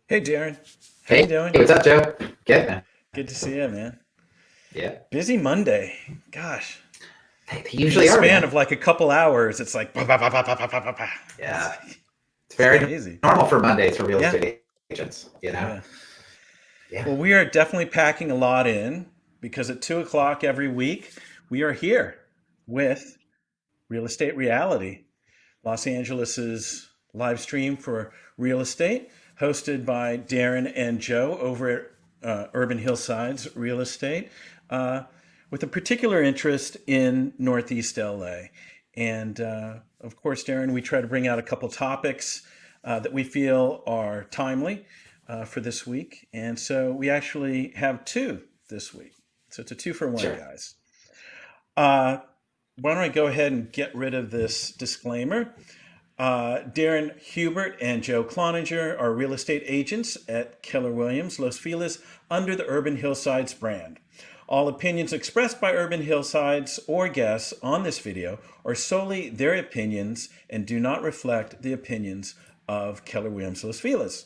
Hey Darren, how you Hey, doing? what's up, Joe? Good, man. Good to see you, man. Yeah, Busy Monday. Gosh, they in the usually are, span of man. like a couple hours, it's like bah, bah, bah, bah, bah, bah, bah, bah, bah. It's, Yeah, it's it's very crazy. normal for Mondays for real Yeah, estate agents. yeah. Yeah, Well, we are definitely packing a lot in because at 2 o'clock every week we are here with Real Estate Reality, Los Angeles's live stream for real estate, hosted by Darren and Joe over at Urban Hillsides Real Estate, uh, with a particular interest in Northeast L.A. And of course, Darren, we try to bring out a couple topics that we feel are timely for this week. And so we actually have two this week. So it's a two for one, sure. guys. Uh, why don't I go ahead and get rid of this disclaimer? Darren Hubert and Joe Cloninger are real estate agents at Keller Williams, Los Feliz, under the Urban Hillsides brand. All opinions expressed by Urban Hillsides or guests on this video are solely their opinions and do not reflect the opinions of Keller Williams Los Feliz.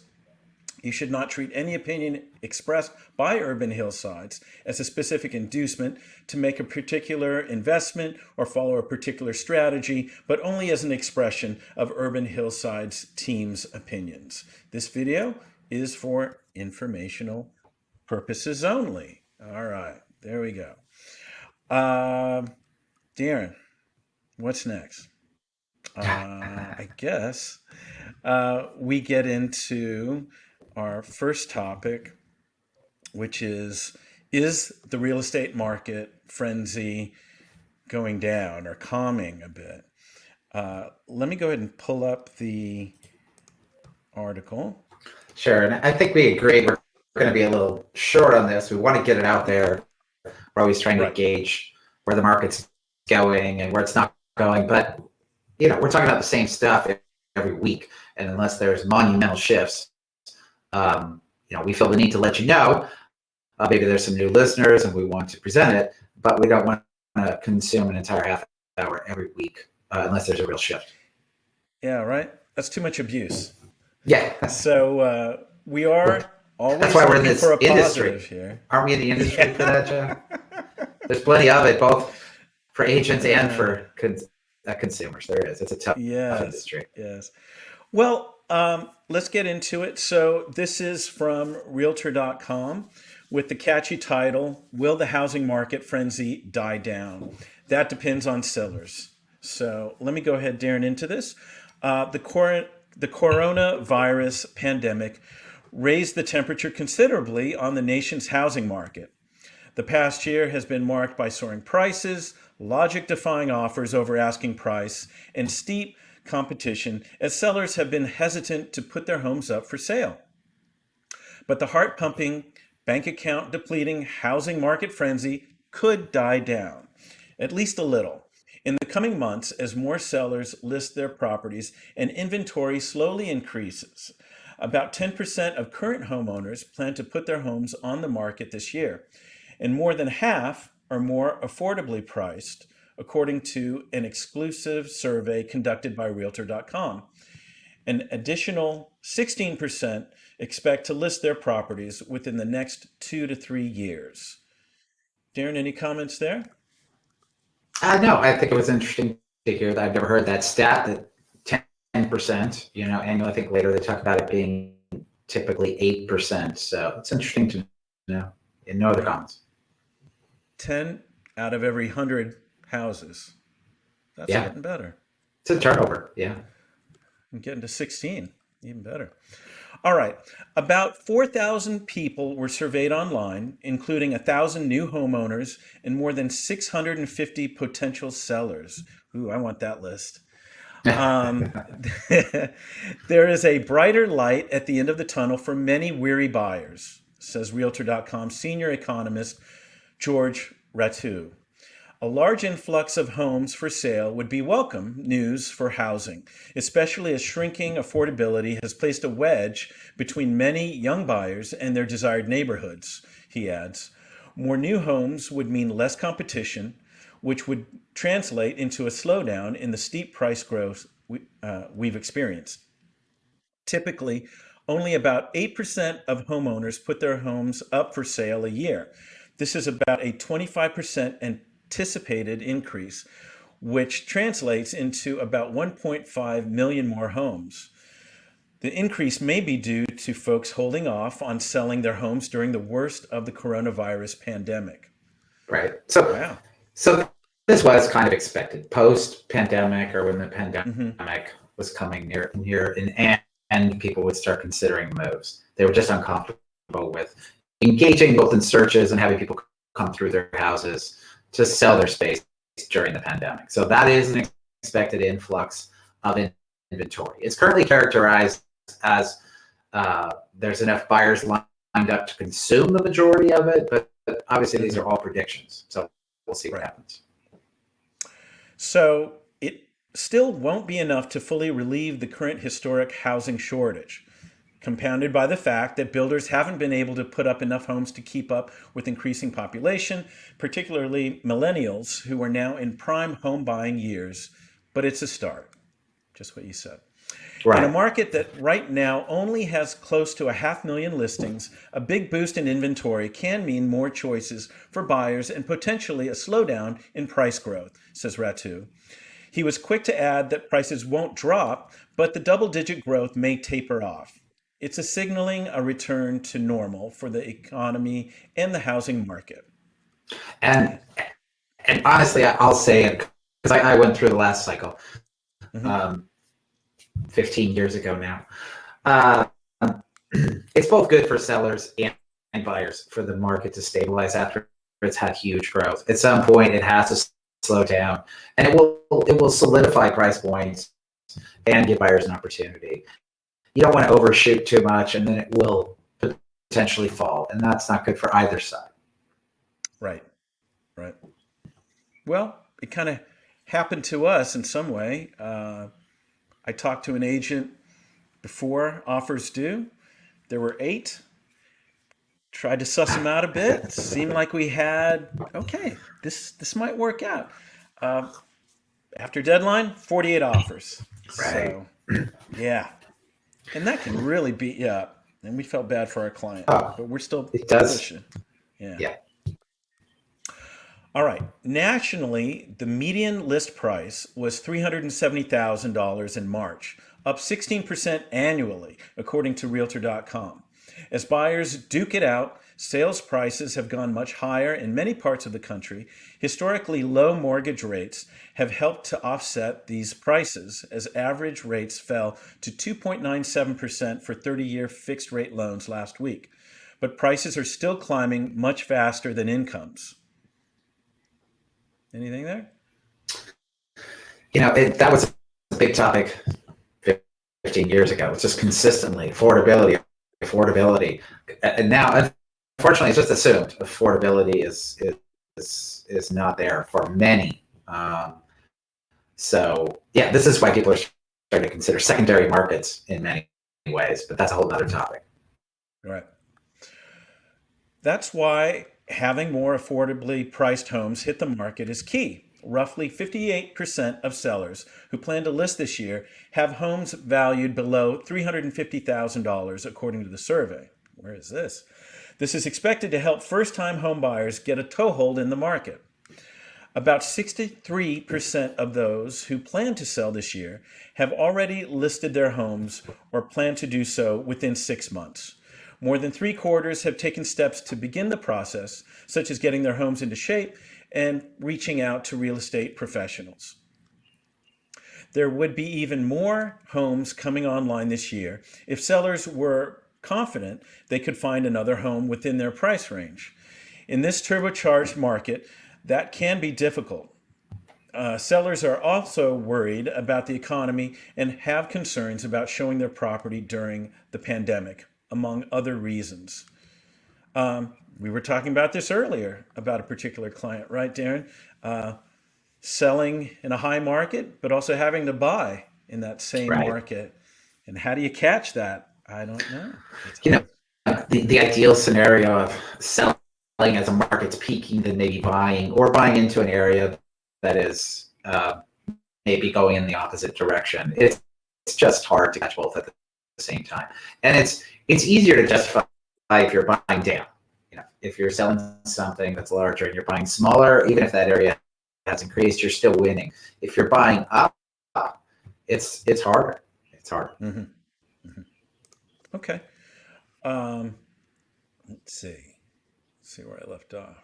You should not treat any opinion expressed by Urban Hillsides as a specific inducement to make a particular investment or follow a particular strategy, but only as an expression of Urban Hillsides team's opinions. This video is for informational purposes only. All right, there we go. Uh, Darren, what's next? I guess we get into our first topic, which is the real estate market frenzy going down or calming a bit? Let me go ahead and pull up the article. Sure. And I think we agree we're going to be a little short on this. We want to get it out there. We're always trying to Right. gauge where the market's going and where it's not going. But, we're talking about the same stuff every week. And unless there's monumental shifts, we feel the need to let you know. Maybe there's some new listeners and we want to present it, but we don't want to consume an entire half hour every week unless there's a real shift. Yeah, right. That's too much abuse. Yeah, So we are that's always why we're in looking for this a industry. positive here. Aren't we in the industry for that, Joe? Yeah. There's plenty of it, both for agents and Uh, for consumers. There is. It's a tough yes. industry. Yes. Well, let's get into it. So, this is from Realtor.com with the catchy title, Will the Housing Market Frenzy Die Down? That depends on sellers. So, let me go ahead, Darren, into this. The coronavirus pandemic raised the temperature considerably on the nation's housing market. The past year has been marked by soaring prices, logic defying offers over asking price, and steep competition as sellers have been hesitant to put their homes up for sale. But the heart pumping, bank account depleting housing market frenzy could die down, at least a little, in the coming months as more sellers list their properties and inventory slowly increases. About 10% of current homeowners plan to put their homes on the market this year, and more than half are more affordably priced, according to an exclusive survey conducted by Realtor.com. An additional 16% expect to list their properties within the next 2 to 3 years. Darren, any comments there? No, I think it was interesting to hear that. I've never heard that stat that 10%, annually. I think later they talk about it being typically 8%. So it's interesting to know. And no other Right. comments. 10 out of every 100 houses. That's Yeah, getting better. it's a turnover. Yeah. I'm getting to 16, even better. All right. About 4,000 people were surveyed online, including 1,000 new homeowners and more than 650 potential sellers. Ooh, I want that list. Um, there is a brighter light at the end of the tunnel for many weary buyers, says Realtor.com senior economist George Ratu. A large influx of homes for sale would be welcome news for housing, especially as shrinking affordability has placed a wedge between many young buyers and their desired neighborhoods, he adds. More new homes would mean less competition, which would translate into a slowdown in the steep price growth we've experienced. Typically, only about 8% of homeowners put their homes up for sale a year. This is about a 25% anticipated increase, which translates into about 1.5 million more homes. The increase may be due to folks holding off on selling their homes during the worst of the coronavirus pandemic. Right. So, Wow. so this was kind of expected post-pandemic, or when the Hmm. pandemic was coming near an end, and people would start considering moves. They were just uncomfortable with engaging both in searches and having people come through their houses to sell their space during the pandemic. So that is an expected influx of inventory. It's currently characterized as there's enough buyers lined up to consume the majority of it, but obviously these are all predictions. So we'll see what happens. So it still won't be enough to fully relieve the current historic housing shortage, compounded by the fact that builders haven't been able to put up enough homes to keep up with increasing population, particularly millennials who are now in prime home buying years. But it's a start, just what you said. In a Right. market that right now only has close to 500,000 listings, a big boost in inventory can mean more choices for buyers and potentially a slowdown in price growth, says Ratu. He was quick to add that prices won't drop, but the double-digit growth may taper off. It's a signaling a return to normal for the economy and the housing market. And and honestly, I'll say it because I went through the last cycle Mhm. um, 15 years ago now. Uh, it's both good for sellers and buyers for the market to stabilize after it's had huge growth. At some point, it has to slow down, and it will solidify price points and give buyers an opportunity. You don't want to overshoot too much, and then it will potentially fall, and that's not good for either side. Right, right. Well, it kind of happened to us in some way. I talked to an agent before offers due. There were eight. Tried to suss them out a bit. Seemed like we had okay. This might work out. Uh, After deadline, 48 offers. Right. So yeah, and that can really beat you up. And we felt bad for our client, Oh, but we're still it does. pushing. Yeah. Yeah. All right. Nationally, the median list price was $370,000 in March, up 16% annually, according to Realtor.com. As buyers duke it out, sales prices have gone much higher in many parts of the country. Historically low mortgage rates have helped to offset these prices, as average rates fell to 2.97% for 30-year fixed rate loans last week. But prices are still climbing much faster than incomes. Anything there? That was a big topic 15 years ago. It's just consistently affordability, and now, unfortunately, it's just assumed affordability is not there for many. So yeah, this is why people are starting to consider secondary markets in many ways, but that's a whole other topic. Right. That's why having more affordably priced homes hit the market is key. Roughly 58% of sellers who plan to list this year have homes valued below $350,000, according to the survey. Where is this? This is expected to help first-time home buyers get a toehold in the market. About 63% of those who plan to sell this year have already listed their homes or plan to do so within 6 months. More than three-quarters have taken steps to begin the process, such as getting their homes into shape and reaching out to real estate professionals. There would be even more homes coming online this year if sellers were confident they could find another home within their price range. In this turbocharged market, that can be difficult. Sellers are also worried about the economy and have concerns about showing their property during the pandemic, among other reasons. We were talking about this earlier about a particular client, right, Darren? Selling in a high market, but also having to buy in that same Right. market. And how do you catch that? I don't know. It's You know, hard. the ideal scenario of selling as a market's peaking, then maybe buying, or buying into an area that is maybe going in the opposite direction. It's just hard to catch both at the same time. And it's easier to justify if you're buying down. If you're selling something that's larger and you're buying smaller, even if that area has increased, you're still winning. If you're buying up, it's harder. It's harder. Mm-hmm. Mm-hmm. Okay. Um, let's see where I left off.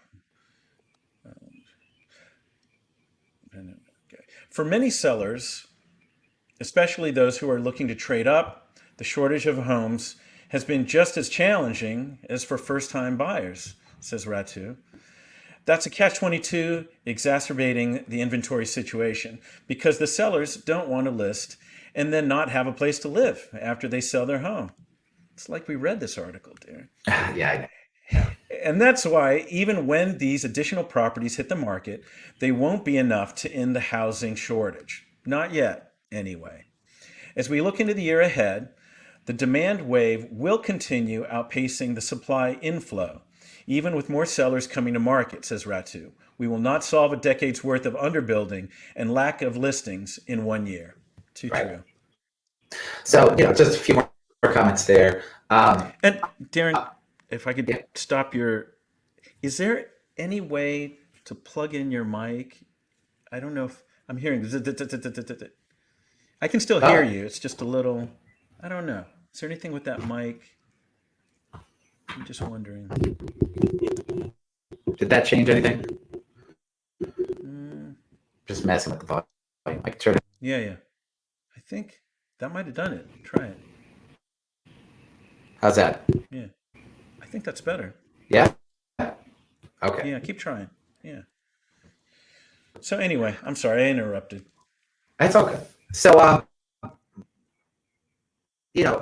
Okay. For many sellers, especially those who are looking to trade up, the shortage of homes has been just as challenging as for first-time buyers, says Ratu. That's a catch-22 exacerbating the inventory situation because the sellers don't want to list and then not have a place to live after they sell their home. It's like we read this article, dear. Yeah. And that's why even when these additional properties hit the market, they won't be enough to end the housing shortage. Not yet, anyway. As we look into the year ahead, the demand wave will continue outpacing the supply inflow, even with more sellers coming to market, says Ratu. We will not solve a decade's worth of underbuilding and lack of listings in 1 year. Too Right. true. So, just a few more comments there. And Darren, if I could Yeah. stop is there any way to plug in your mic? I don't know if I'm hearing. I can still hear you. It's just a little, I don't know. Is there anything with that mic? I'm just wondering. Did that change anything? Mm, Just messing with the volume. I can turn it. yeah. I think that might have done it. Try it. How's that? Yeah. I think that's better. Yeah? Okay. Yeah, keep trying. Yeah. So anyway, I'm sorry I interrupted. That's okay. So, a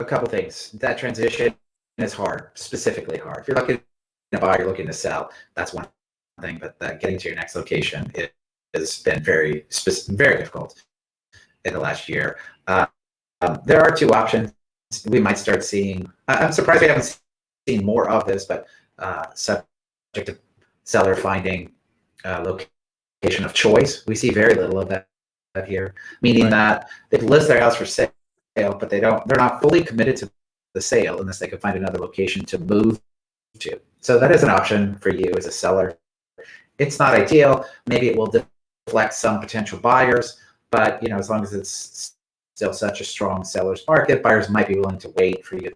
couple things. That transition is hard, specifically hard. If you're looking to buy, you're looking to sell, that's one thing. But getting to your next location, it has been very, very difficult in the last year. There are two options. We might start seeing, I'm surprised we haven't seen more of this, but subject to seller finding location of choice. We see very little of that here, meaning that they list their house for sale, but they're not fully committed to the sale unless they can find another location to move to. So that is an option for you as a seller. It's not ideal. Maybe it will deflect some potential buyers, but as long as it's still such a strong seller's market, buyers might be willing to wait for you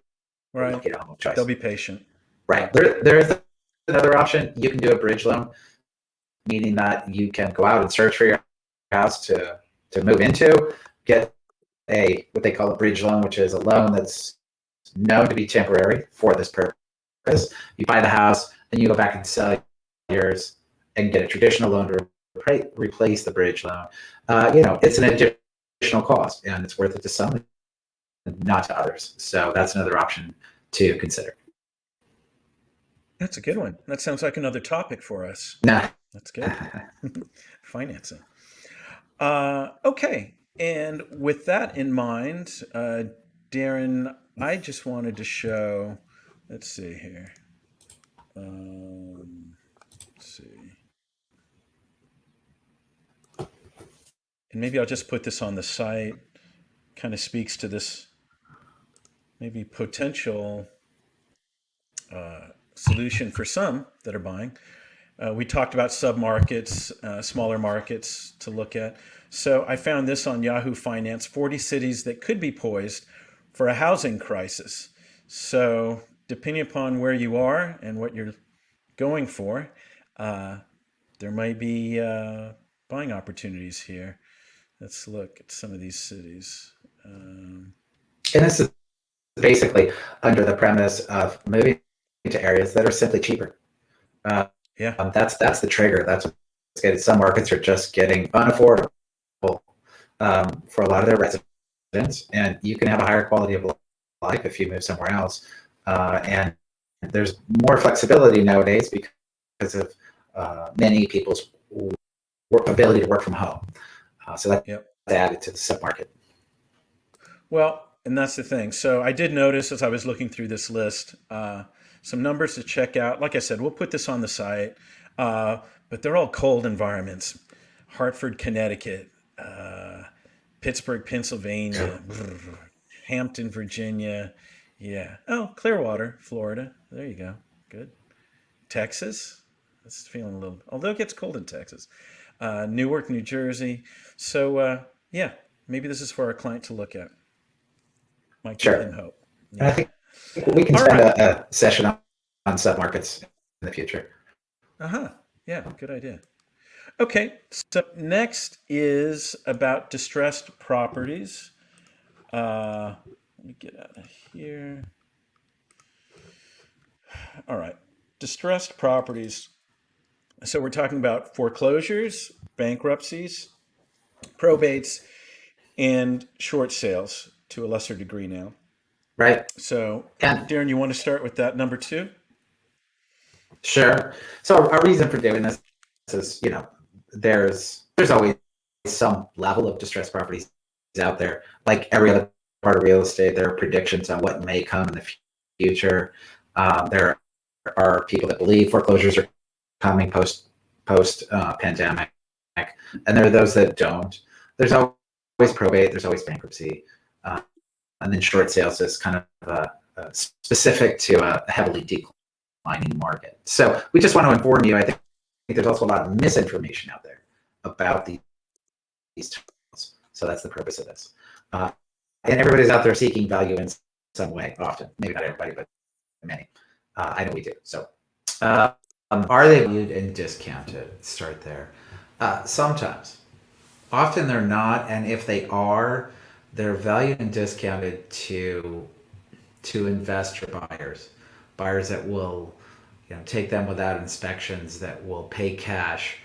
to get a home of choice. They'll be patient. Right. There is another option. You can do a bridge loan, meaning that you can go out and search for your house to move into, get what they call a bridge loan, which is a loan that's known to be temporary for this purpose. You buy the house, then you go back and sell yours and get a traditional loan to replace the bridge loan. It's an additional cost, and it's worth it to some and not to others. So that's another option to consider. That's a good one. That sounds like another topic for us. Nah. That's good. Financing. Okay. And with that in mind, Darren, I just wanted to show, let's see here. Let's see. And maybe I'll just put this on the site. Kind of speaks to this maybe potential solution for some that are buying. We talked about sub-markets, smaller markets to look at. So I found this on Yahoo Finance, 40 cities that could be poised for a housing crisis. So depending upon where you are and what you're going for, there might be buying opportunities here. Let's look at some of these cities. And this is basically under the premise of moving into areas that are simply cheaper. That's the trigger. That's what's getting. Some markets are just getting unaffordable for a lot of their residents, and you can have a higher quality of life if you move somewhere else. And there's more flexibility nowadays because of many people's ability to work from home. So that's added to the submarket. Well, and that's the thing. So I did notice as I was looking through this list, some numbers to check out. Like I said, we'll put this on the site, but they're all cold environments. Hartford, Connecticut, Pittsburgh, Pennsylvania, Hampton, Virginia. Yeah. Oh, Clearwater, Florida. There you go. Good. Texas. It's feeling a little, although it gets cold in Texas. Newark, New Jersey. So, yeah, maybe this is for our client to look at. Might give him Sure. hope. And I Yeah. think we can All spend right. a session on submarkets in the future. Uh huh. Yeah, good idea. Okay, so next is about distressed properties. Let me get out of here. All right, distressed properties. So we're talking about foreclosures, bankruptcies, probates, and short sales to a lesser degree now. Right. So, And Darren, you want to start with that number two? sure. So our reason for doing this is, there's always some level of distressed properties out there. Like every other part of real estate, there are predictions on what may come in the future. There are people that believe foreclosures are coming post pandemic, and there are those that don't. There's always probate. There's always bankruptcy, uh, and then short sales is kind of specific to a heavily declining market. So we just want to inform you. I think there's also a lot of misinformation out there about these tools. So that's the purpose of this. And everybody's out there seeking value in some way, often. Maybe not everybody, but many. I know we do. So are they valued and discounted? Start there. Sometimes. Often they're not, and if they are, they're valued and discounted to investor buyers that will take them without inspections, that will pay cash.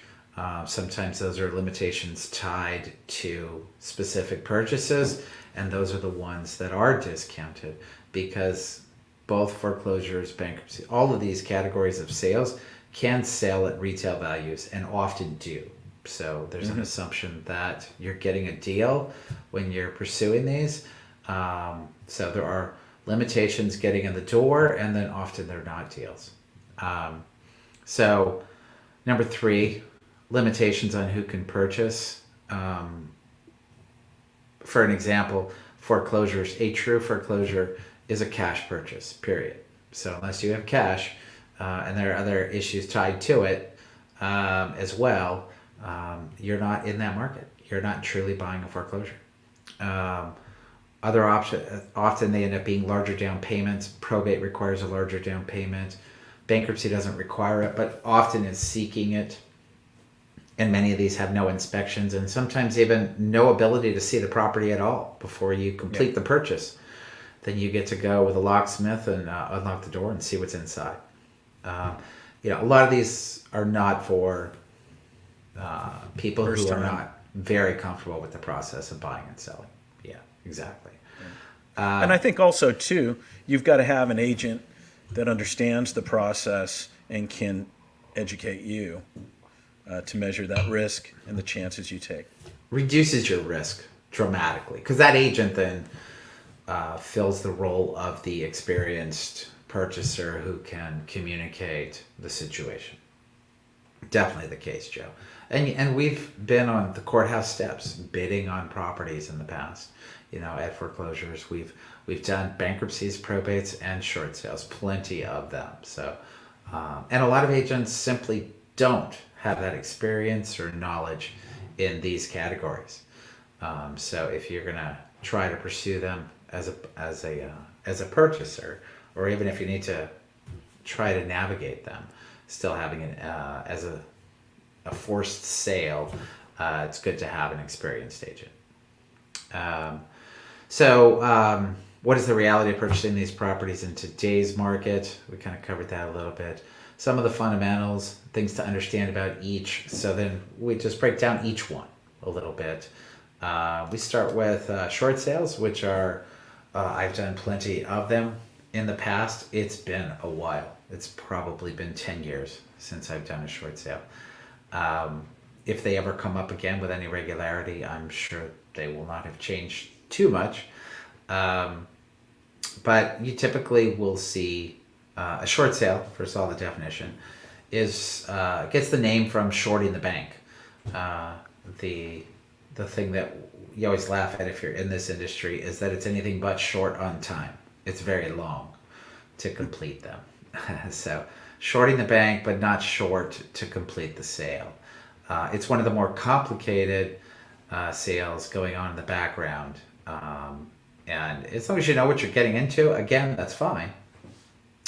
Sometimes those are limitations tied to specific purchases, and those are the ones that are discounted because both foreclosures, bankruptcy, all of these categories of sales can sell at retail values and often do. So there's an assumption that you're getting a deal when you're pursuing these. So there are limitations getting in the door, and then often they're not deals. So number three, limitations on who can purchase. For an example, foreclosures, a true foreclosure is a cash purchase, period. So unless you have cash, and there are other issues tied to it as well, you're not in that market. You're not truly buying a foreclosure. Other options, often they end up being larger down payments. Probate requires a larger down payment. Bankruptcy doesn't require it, but often is seeking it. And many of these have no inspections and sometimes even no ability to see the property at all before you complete the purchase. Then you get to go with a locksmith and unlock the door and see what's inside. A lot of these are not for people First who are time. not very comfortable with the process of buying and selling. Yeah, exactly. And I think also too, you've got to have an agent that understands the process and can educate you to measure that risk and the chances you take. Reduces your risk dramatically because that agent then fills the role of the experienced purchaser who can communicate the situation. Definitely the case, Joe. And we've been on the courthouse steps bidding on properties in the past. At foreclosures, we've done bankruptcies, probates, and short sales, plenty of them. So, and a lot of agents simply don't have that experience or knowledge in these categories. So if you're gonna try to pursue them as a purchaser, or even if you need to try to navigate them, still having it as a forced sale, it's good to have an experienced agent. What is the reality of purchasing these properties in today's market? We kind of covered that a little bit. Some of the fundamentals, things to understand about each. So then we just break down each one a little bit. We start with short sales, which are, I've done plenty of them in the past. It's been a while. It's probably been 10 years since I've done a short sale. If they ever come up again with any regularity, I'm sure they will not have changed too much. But you typically will see a short sale, first of all, the definition, is gets the name from shorting the bank. The thing that you always laugh at if you're in this industry is that it's anything but short on time. It's very long to complete them. So shorting the bank, but not short to complete the sale. It's one of the more complicated sales going on in the background. And as long as you know what you're getting into, again, that's fine.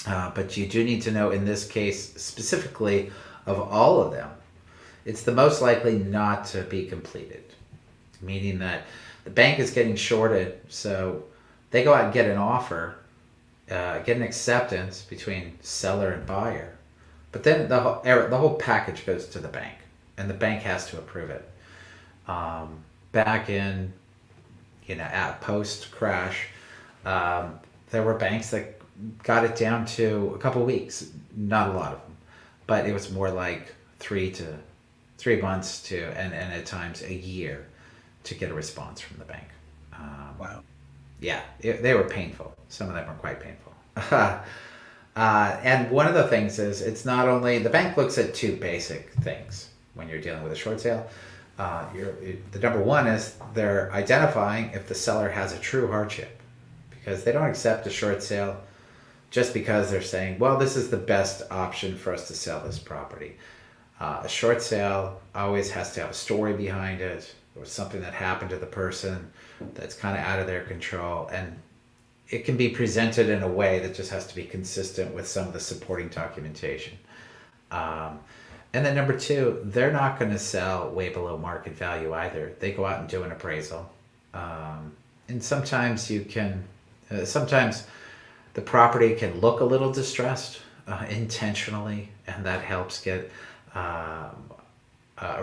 But you do need to know, in this case specifically, of all of them, it's the most likely not to be completed. Meaning that the bank is getting shorted, so they go out and get an offer, get an acceptance between seller and buyer. But then the whole package goes to the bank, and the bank has to approve it. Back in, at post crash, there were banks that got it down to a couple weeks. Not a lot of them, but it was more like 3 months to, and at times a year to get a response from the bank. Wow. Yeah, they were painful. Some of them were quite painful. And one of the things is, it's not only, the bank looks at two basic things when you're dealing with a short sale. The number one is they're identifying if the seller has a true hardship, because they don't accept a short sale just because they're saying, well, this is the best option for us to sell this property. A short sale always has to have a story behind it, or something that happened to the person that's kind of out of their control, and it can be presented in a way that just has to be consistent with some of the supporting documentation. And then number two, they're not going to sell way below market value either. They go out and do an appraisal. And sometimes sometimes the property can look a little distressed intentionally, and that helps get a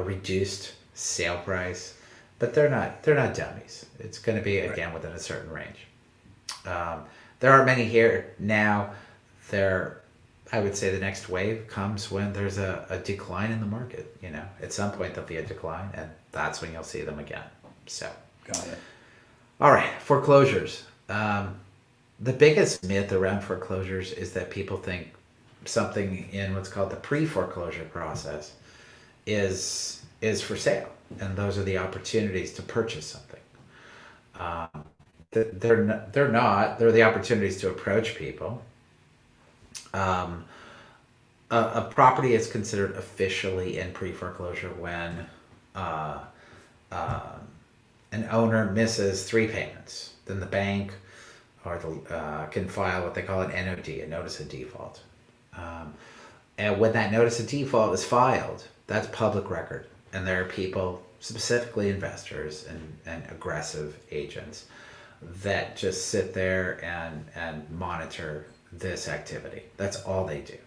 reduced sale price. But they're not dummies. It's going to be, again, within a certain range. There aren't many here now. I would say the next wave comes when there's a decline in the market. At some point there'll be a decline, and that's when you'll see them again. So, Got it. all right, foreclosures. The biggest myth around foreclosures is that people think something in what's called the pre-foreclosure process is for sale, and those are the opportunities to purchase something. They're not. They're the opportunities to approach people. A property is considered officially in pre-foreclosure when an owner misses 3 payments. Then the bank can file what they call an NOD, a notice of default. And when that notice of default is filed, that's public record. And there are people, specifically investors and aggressive agents, that just sit there and monitor this activity. That's all they do.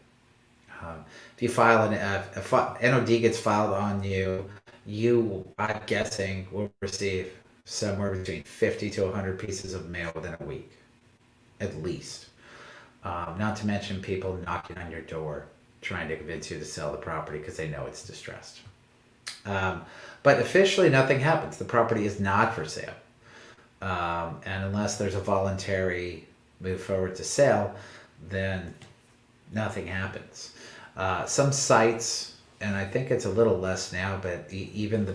If you file if NOD gets filed on you, I'm guessing, will receive somewhere between 50 to 100 pieces of mail within a week, at least. Not to mention people knocking on your door trying to convince you to sell the property because they know it's distressed. But officially, nothing happens. The property is not for sale. And unless there's a voluntary move forward to sell, then nothing happens. Some sites, and I think it's a little less now, but even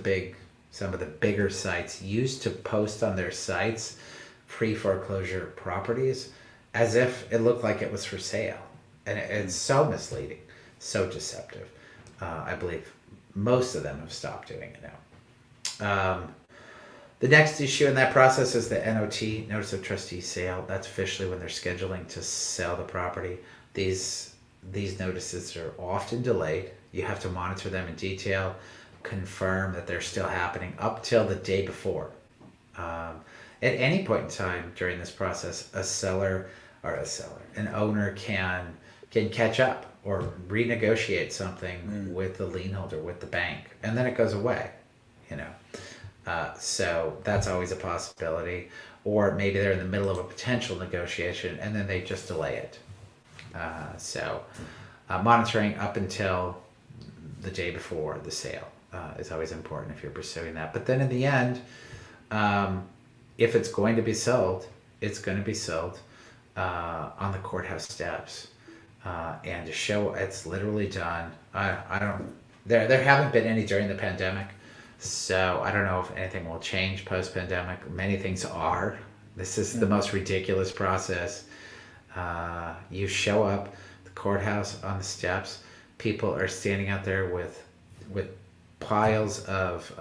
some of the bigger sites used to post on their sites pre-foreclosure properties as if it looked like it was for sale. And it's so misleading, so deceptive. I believe most of them have stopped doing it now. The next issue in that process is the NOT, Notice of Trustee Sale. That's officially when they're scheduling to sell the property. These notices are often delayed. You have to monitor them in detail, confirm that they're still happening up till the day before. At any point in time during this process, an owner can catch up or renegotiate something with the lien holder, with the bank, and then it goes away, So that's always a possibility. Or maybe they're in the middle of a potential negotiation and then they just delay it. Monitoring up until the day before the sale is always important if you're pursuing that. But then in the end, if it's going to be sold, it's going to be sold on the courthouse steps. And to show it's literally done, there haven't been any during the pandemic. So I don't know if anything will change post-pandemic. Many things are. This is the most ridiculous process. You show up, the courthouse on the steps. People are standing out there with piles of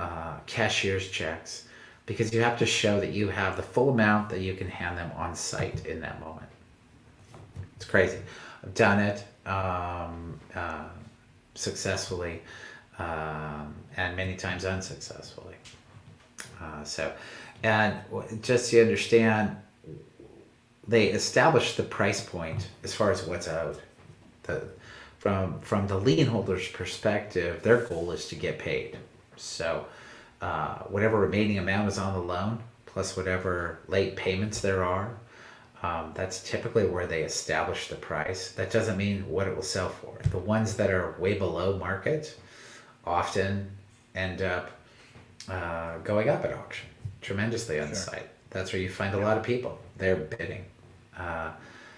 cashier's checks because you have to show that you have the full amount that you can hand them on site in that moment. It's crazy. I've done it successfully and many times unsuccessfully. And just so you understand, they established the price point as far as what's owed. From the lien holder's perspective, their goal is to get paid. So whatever remaining amount is on the loan, plus whatever late payments there are, that's typically where they establish the price. That doesn't mean what it will sell for. The ones that are way below market often end up going up at auction tremendously on the site. That's where you find a lot of people. They're bidding.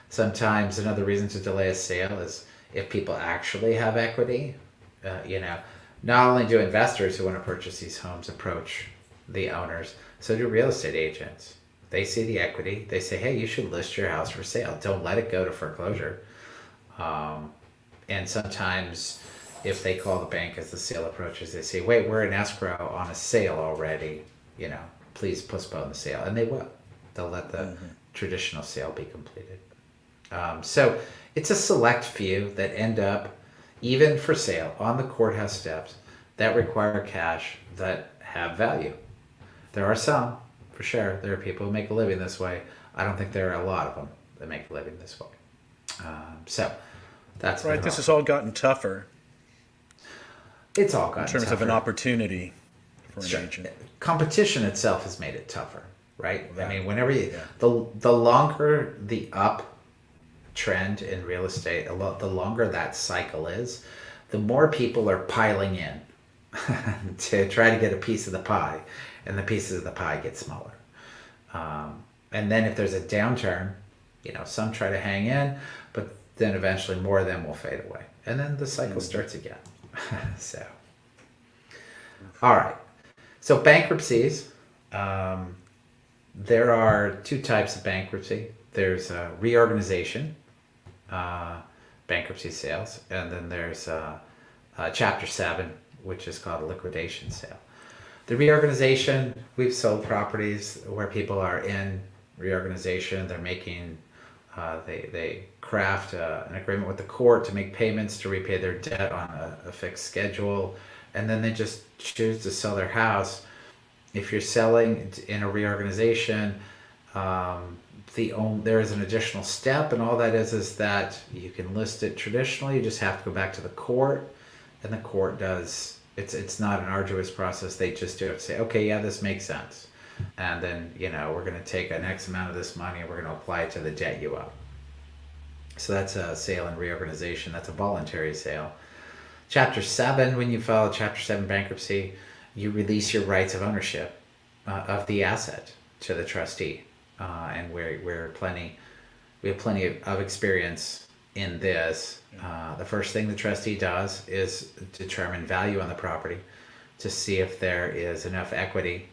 Sometimes another reason to delay a sale is if people actually have equity. Not only do investors who want to purchase these homes approach the owners, so do real estate agents. They see the equity. They say, hey, you should list your house for sale. Don't let it go to foreclosure. And sometimes if they call the bank as the sale approaches, they say, wait, we're in escrow on a sale already. Please postpone the sale. And they will. They'll let the traditional sale be completed. So it's a select few that end up, even for sale, on the courthouse steps that require cash that have value. There are some, for sure. There are people who make a living this way. I don't think there are a lot of them that make a living this way. So that's right. This has all gotten tougher. It's all gotten in terms tougher. of an opportunity for an agent. Competition itself has made it tougher, right? I mean, whenever the longer the up trend in real estate, the longer that cycle is, the more people are piling in to try to get a piece of the pie, and the pieces of the pie get smaller. And then if there's a downturn, some try to hang in, but then eventually more of them will fade away, and then the cycle starts again. So, all right. So bankruptcies, there are two types of bankruptcy. There's reorganization, bankruptcy sales, and then there's Chapter 7, which is called a liquidation sale. The reorganization, we've sold properties where people are in reorganization. They're making, they craft an agreement with the court to make payments to repay their debt on a fixed schedule, and then they just choose to sell their house. If you're selling in a reorganization, there is an additional step, and all that is that you can list it traditionally. You just have to go back to the court, and the court does. It's not an arduous process. They just do it. Say, okay, yeah, this makes sense, and then we're going to take an X amount of this money and we're going to apply it to the debt you owe. So that's a sale and reorganization. That's a voluntary sale. Chapter 7, when you file a Chapter 7 bankruptcy, you release your rights of ownership of the asset to the trustee. And we have plenty of experience in this. The first thing the trustee does is determine value on the property to see if there is enough equity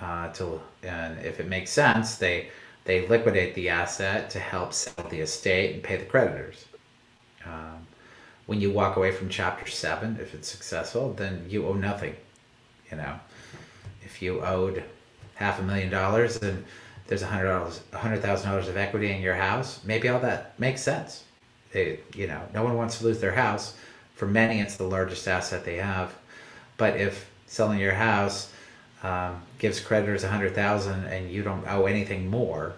and if it makes sense, they liquidate the asset to help sell the estate and pay the creditors. When you walk away from Chapter 7, if it's successful, then you owe nothing. If you owed $500,000 and there's $100,000 of equity in your house, maybe all that makes sense. No one wants to lose their house. For many, it's the largest asset they have. But if selling your house gives creditors $100,000 and you don't owe anything more,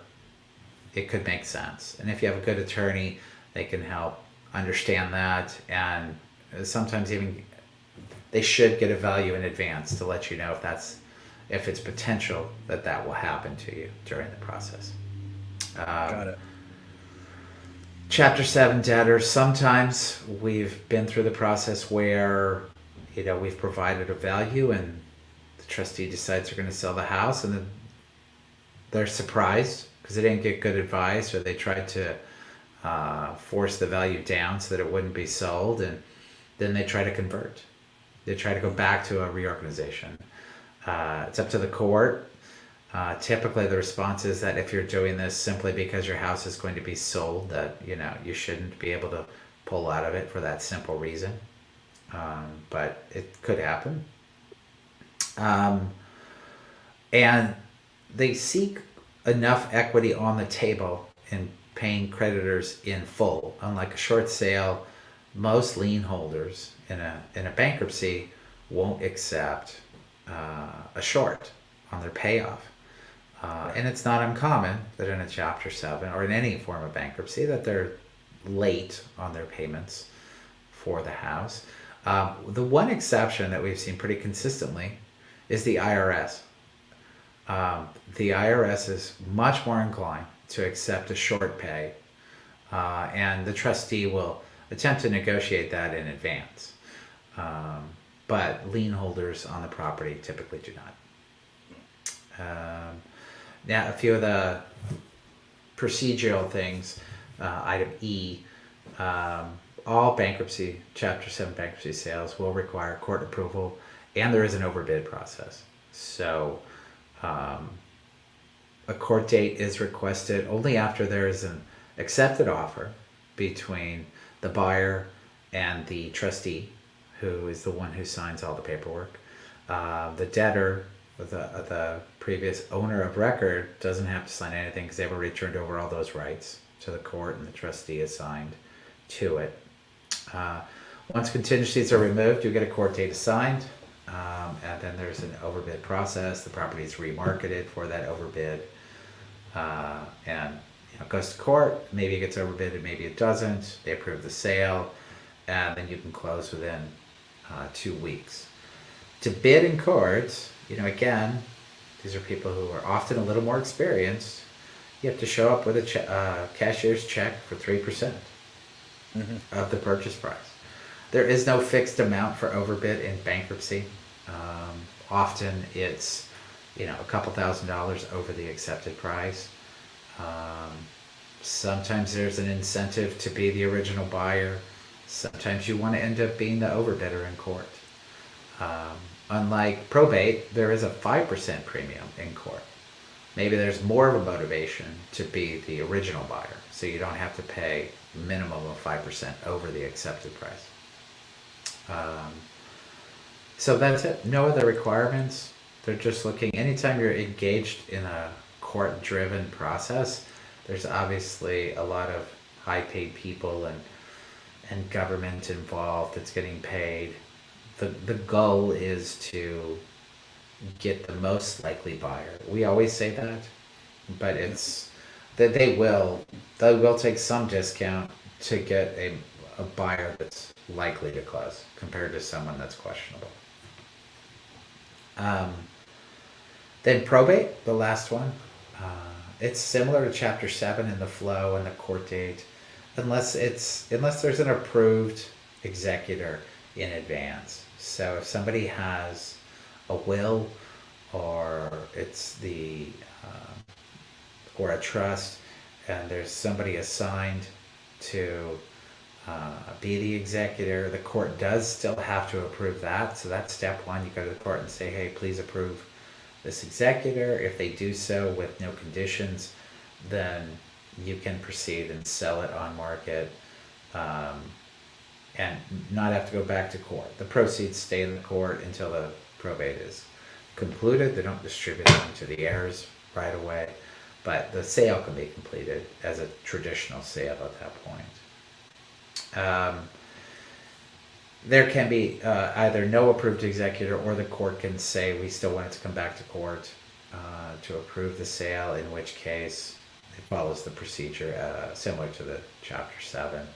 it could make sense. And if you have a good attorney, they can help understand that, and sometimes even they should get a value in advance to let you know if it's potential that will happen to you during the process. Got it. Chapter 7 debtors, sometimes we've been through the process where we've provided a value and the trustee decides they're going to sell the house, and then they're surprised because they didn't get good advice, or they tried to force the value down so that it wouldn't be sold, and then they try to convert. They try to go back to a reorganization. It's up to the court. Typically, the response is that if you're doing this simply because your house is going to be sold, that you shouldn't be able to pull out of it for that simple reason. But it could happen. Um, and they seek enough equity on the table in paying creditors in full. Unlike a short sale, most lien holders in a bankruptcy won't accept a short on their payoff. And it's not uncommon that in a Chapter 7 or in any form of bankruptcy that they're late on their payments for the house. The one exception that we've seen pretty consistently is the IRS. The IRS is much more inclined to accept a short pay, and the trustee will attempt to negotiate that in advance. But lien holders on the property typically do not. Now, a few of the procedural things, item E, all bankruptcy, Chapter 7 bankruptcy sales will require court approval, and there is an overbid process. So a court date is requested only after there is an accepted offer between the buyer and the trustee, who is the one who signs all the paperwork. The debtor, the previous owner of record, doesn't have to sign anything because they've already turned over all those rights to the court, and the trustee is signed to it. Once contingencies are removed, you get a court date assigned, and then there's an overbid process. The property is remarketed for that overbid, and it goes to court. Maybe it gets overbidded, maybe it doesn't. They approve the sale, and then you can close within 2 weeks. To bid in court, again, these are people who are often a little more experienced. You have to show up with a cashier's check for 3% of the purchase price. There is no fixed amount for overbid in bankruptcy. Often it's a couple $1,000s over the accepted price. Sometimes there's an incentive to be the original buyer. Sometimes you want to end up being the overbidder in court. Unlike probate, there is a 5% premium in court. Maybe there's more of a motivation to be the original buyer, so you don't have to pay a minimum of 5% over the accepted price. So that's it. No other requirements. They're just looking, anytime you're engaged in a court-driven process, there's obviously a lot of high-paid people and government involved that's getting paid. The goal is to get the most likely buyer. We always say that, but it's that they will take some discount to get a buyer that's likely to close compared to someone that's questionable. Then probate, the last one, it's similar to Chapter 7 in the flow and the court date, unless there's an approved executor in advance. So if somebody has a will, or it's or a trust, and there's somebody assigned to be the executor, the court does still have to approve that. So that's step one. You go to the court and say, hey, please approve this executor. If they do so with no conditions, then you can proceed and sell it on market, and not have to go back to court. The proceeds stay in the court until the probate is concluded. They don't distribute them to the heirs right away, but the sale can be completed as a traditional sale at that point. There can be either no approved executor, or the court can say we still want it to come back to court to approve the sale, in which case it follows the procedure similar to the Chapter 7,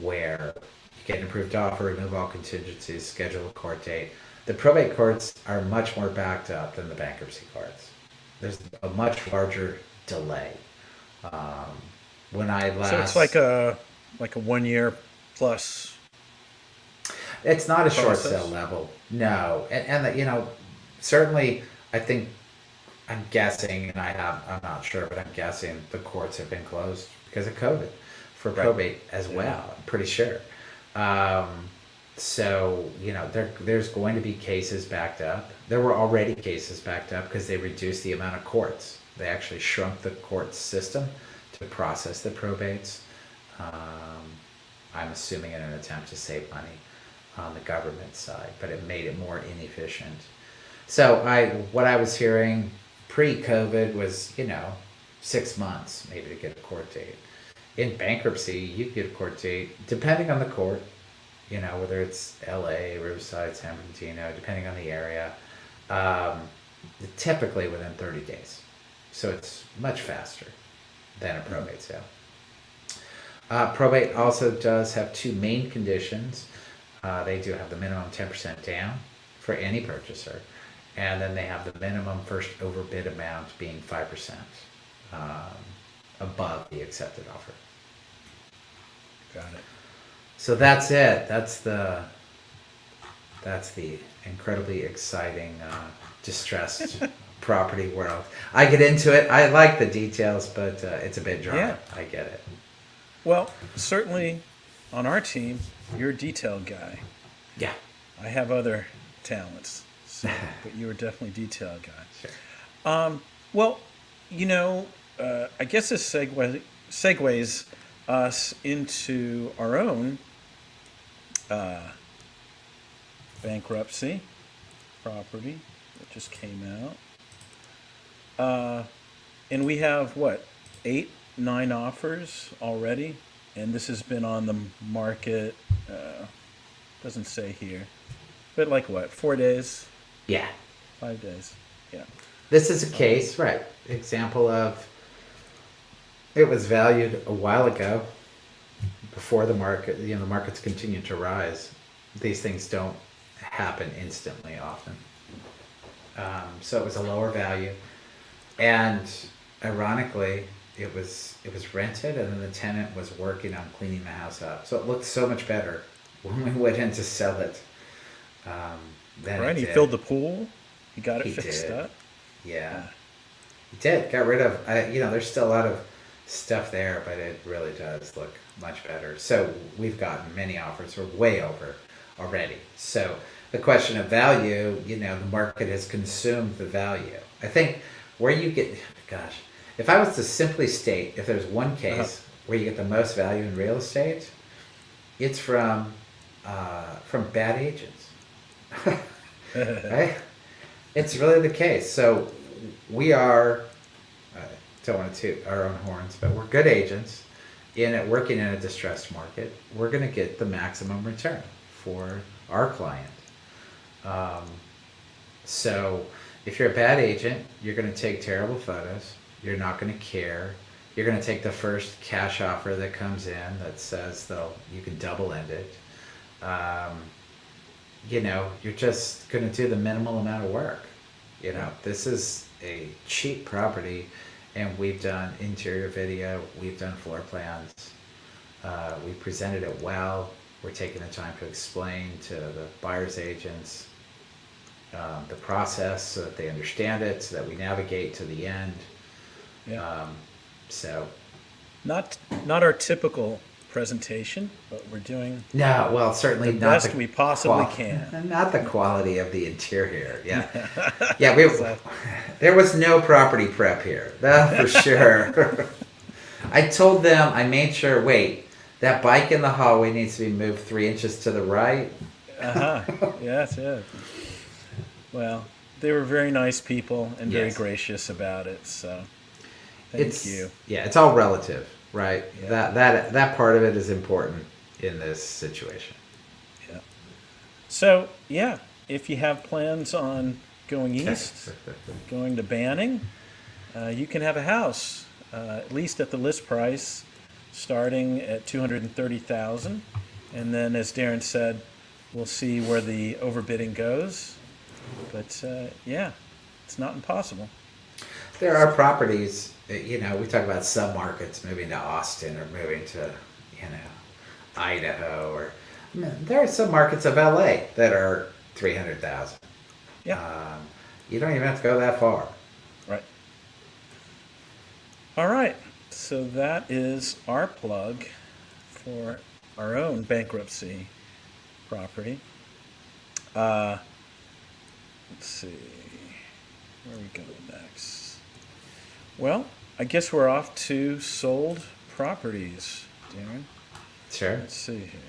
where you get an approved offer, remove all contingencies, schedule a court date. The probate courts are much more backed up than the bankruptcy courts. There's a much larger delay. When I last, So it's like a 1 year plus. it's not a short Process? sale level, no, and certainly I think, I'm guessing, and I'm not sure, but I'm guessing the courts have been closed because of COVID for Right. probate as well. I'm pretty sure. So, there's going to be cases backed up. There were already cases backed up because they reduced the amount of courts. They actually shrunk the court system to process the probates. I'm assuming in an attempt to save money on the government side, but it made it more inefficient. So what I was hearing pre-COVID was, 6 months maybe to get a court date. In bankruptcy, you get a court date depending on the court, whether it's L.A., Riverside, San Bernardino, depending on the area, typically within 30 days. So it's much faster than a probate sale. Probate also does have two main conditions. They do have the minimum 10% down for any purchaser, and then they have the minimum first overbid amount being 5% above the accepted offer. Got it. So that's it. That's the incredibly exciting distressed property world. I get into it. I like the details, but it's a bit dry. Yeah. I get it. Well, certainly on our team, you're a detailed guy. Yeah. I have other talents, but you're definitely a detailed guy. Sure. Well, I guess this segues us into our own bankruptcy property that just came out. And we have, 9 offers already? And this has been on the market, doesn't say here, but 4 days? Yeah. 5 days? Yeah. This is a case, right? Example of it was valued a while ago before the market, the market's continued to rise. These things don't happen instantly often. So it was a lower value. And ironically, it was rented, and then the tenant was working on cleaning the house up. So it looked so much better when we went in to sell it. Right, he filled the pool. He got it fixed up. Yeah. He did. Got rid of, there's still a lot of stuff there, but it really does look much better. So we've gotten many offers. We're way over already. So the question of value, the market has consumed the value. I think where you get, if I was to simply state, if there's one case where you get the most value in real estate, it's from bad agents. Right? It's really the case. So we are, don't want to toot our own horns, but we're good agents working in a distressed market. We're going to get the maximum return for our client. So if you're a bad agent, you're going to take terrible photos. You're not going to care. You're going to take the first cash offer that comes in that says you can double end it. You're just going to do the minimal amount of work. This is a cheap property, and we've done interior video, we've done floor plans, we presented it well. We're taking the time to explain to the buyer's agents the process so that they understand it, so that we navigate to the end. Yeah. So not our typical presentation, but we're doing certainly the not best we possibly can. Not the quality of the interior. Yeah. There was no property prep here, that for sure. I told them, I made sure, that bike in the hallway needs to be moved 3 inches to the right. Yes. Well, they were very nice people and very Yes. gracious about it, so thank you. Yeah, it's all relative, right? Yeah. That part of it is important in this situation. Yeah. So, if you have plans on going east, going to Banning, you can have a house, at least at the list price, starting at $230,000, and then, as Darren said, we'll see where the overbidding goes. But it's not impossible. There are properties, we talk about submarkets, moving to Austin or moving to, Idaho, or there are submarkets of L.A. that are 300,000. Yeah. You don't even have to go that far. Right. All right. So that is our plug for our own bankruptcy property. Uh, let's see, where are we going next? Well, I guess we're off to sold properties, Darren. Sure. Let's see here.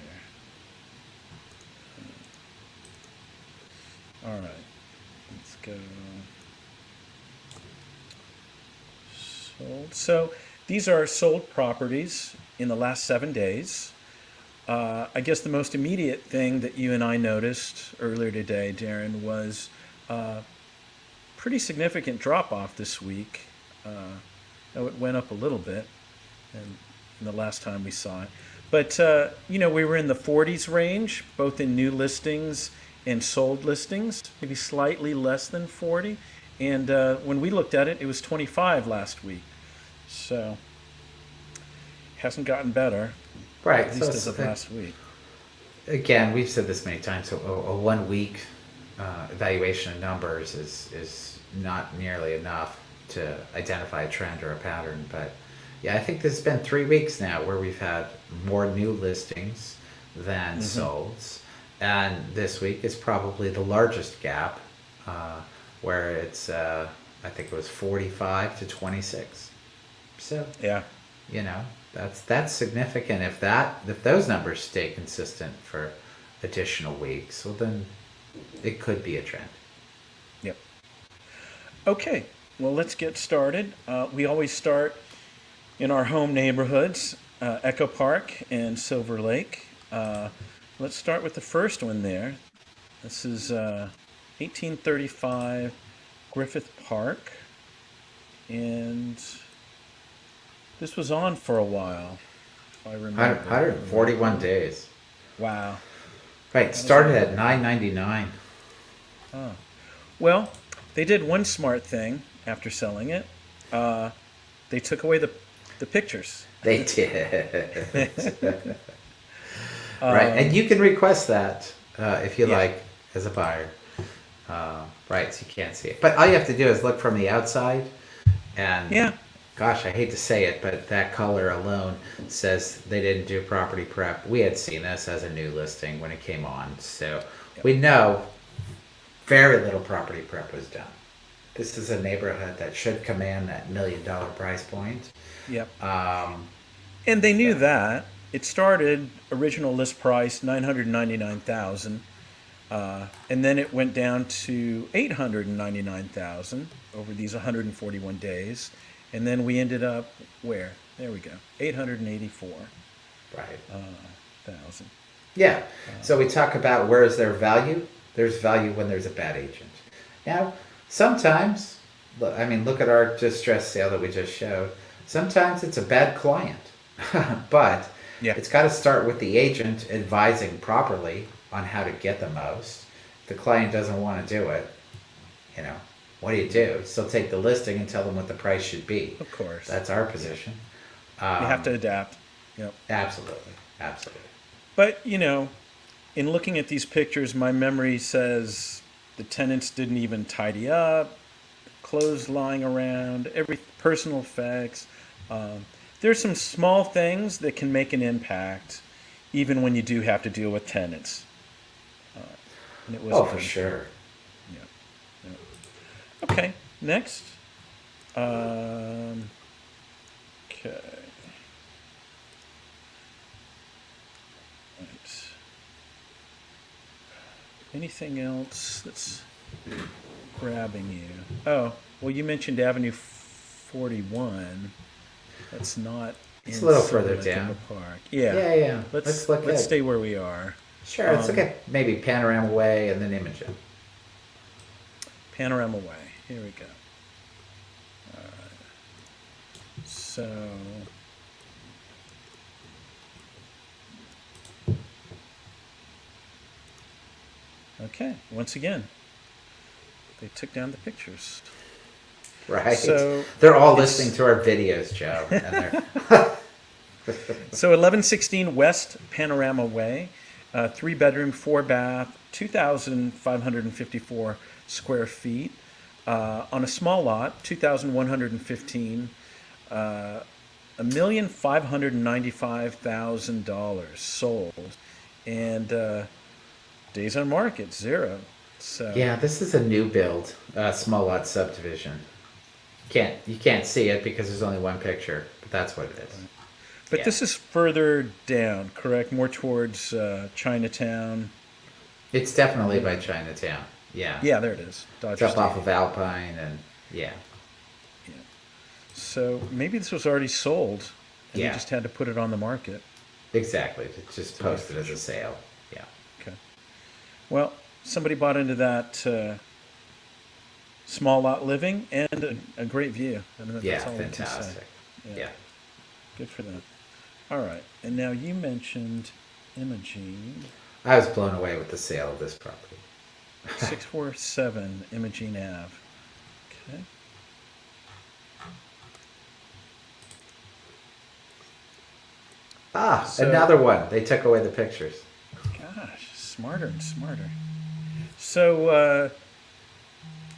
All right, let's go. Sold. So these are sold properties in the last 7 days. I guess the most immediate thing that you and I noticed earlier today, Darren, was pretty significant drop off this week. Now it went up a little bit, and in the last time we saw it, but we were in the 40s range, both in new listings and sold listings, maybe slightly less than 40. And when we looked at it, it was 25 last week. So hasn't gotten better, Right. at least as of last week. Again, we've said this many times. So a 1 week evaluation of numbers is not nearly enough to identify a trend or a pattern. But yeah, I think there's been 3 weeks now where we've had more new listings than solds, and this week is probably the largest gap, where it's I think it was 45 to 26. So Yeah. that's significant. If those numbers stay consistent for additional weeks, well then it could be a trend. Yep. Okay. Well, let's get started. We always start in our home neighborhoods, Echo Park and Silver Lake. Let's start with the first one there. This is 1835 Griffith Park, and this was on for a while, if I remember. 141 days. Wow. Right, started at $9.99. Oh. Well, they did one smart thing after selling it. They took away the pictures. They did. Right, and you can request that if you like as a buyer. Right, so you can't see it. But all you have to do is look from the outside, and gosh, I hate to say it, but that color alone says they didn't do property prep. We had seen this as a new listing when it came on, so we know very little property prep was done. This is a neighborhood that should command that $1 million price point. Yep. And they knew that. It started original list price $999,000, and then it went down to $899,000 over these 141 days, and then we ended up where? There we go, 884. Right. Thousand. Yeah. So we talk about where is there value? There's value when there's a bad agent. Now, sometimes, I mean, look at our distressed sale that we just showed. Sometimes it's a bad client, but it's got to start with the agent advising properly on how to get the most. If the client doesn't want to do it, what do? Still take the listing and tell them what the price should be. Of course. That's our position. You have to adapt. Yep. Absolutely. Absolutely. But, in looking at these pictures, my memory says the tenants didn't even tidy up, clothes lying around, every personal effects. There's some small things that can make an impact, even when you do have to deal with tenants. And it For sure. Yeah. Okay, next. Okay. Right. Anything else that's grabbing you? Oh, well, you mentioned Avenue 41. That's not. It's a little further down. The park. Yeah. Yeah. Let's stay where we are. Sure. Let's look at maybe Panorama Way and then Imogen. Panorama Way. Here we go. All right. So. Okay. Once again, they took down the pictures. Right. So they're all listening to our videos, Joe. And so 1116 West Panorama Way, 3-bedroom, 4-bath, 2,554 square feet, on a small lot, 2,115, $1,595,000 sold, and Days on market 0. So Yeah, this is a new build, small lot subdivision. You can't see it because there's only one picture, but that's what it is. but Yeah, this is further down, correct? More towards Chinatown. it's definitely by Chinatown. Yeah, Yeah, there it is. it's Dodger up off Stadium. of Alpine, and yeah, Yeah. So maybe this was already sold, and they yeah, just had to put it on the market. exactly. It's just To be posted as a official. sale. Yeah, Okay. Well, somebody bought into that small lot living and a great view. I mean, yeah, that's all we can say. fantastic. Yeah, Yeah. good for them. All right. And now you mentioned Imogene. I was blown away with the sale of this property. 647 Imogene Ave. Okay. Ah, So, another one. They took away the pictures. gosh, smarter and smarter. So,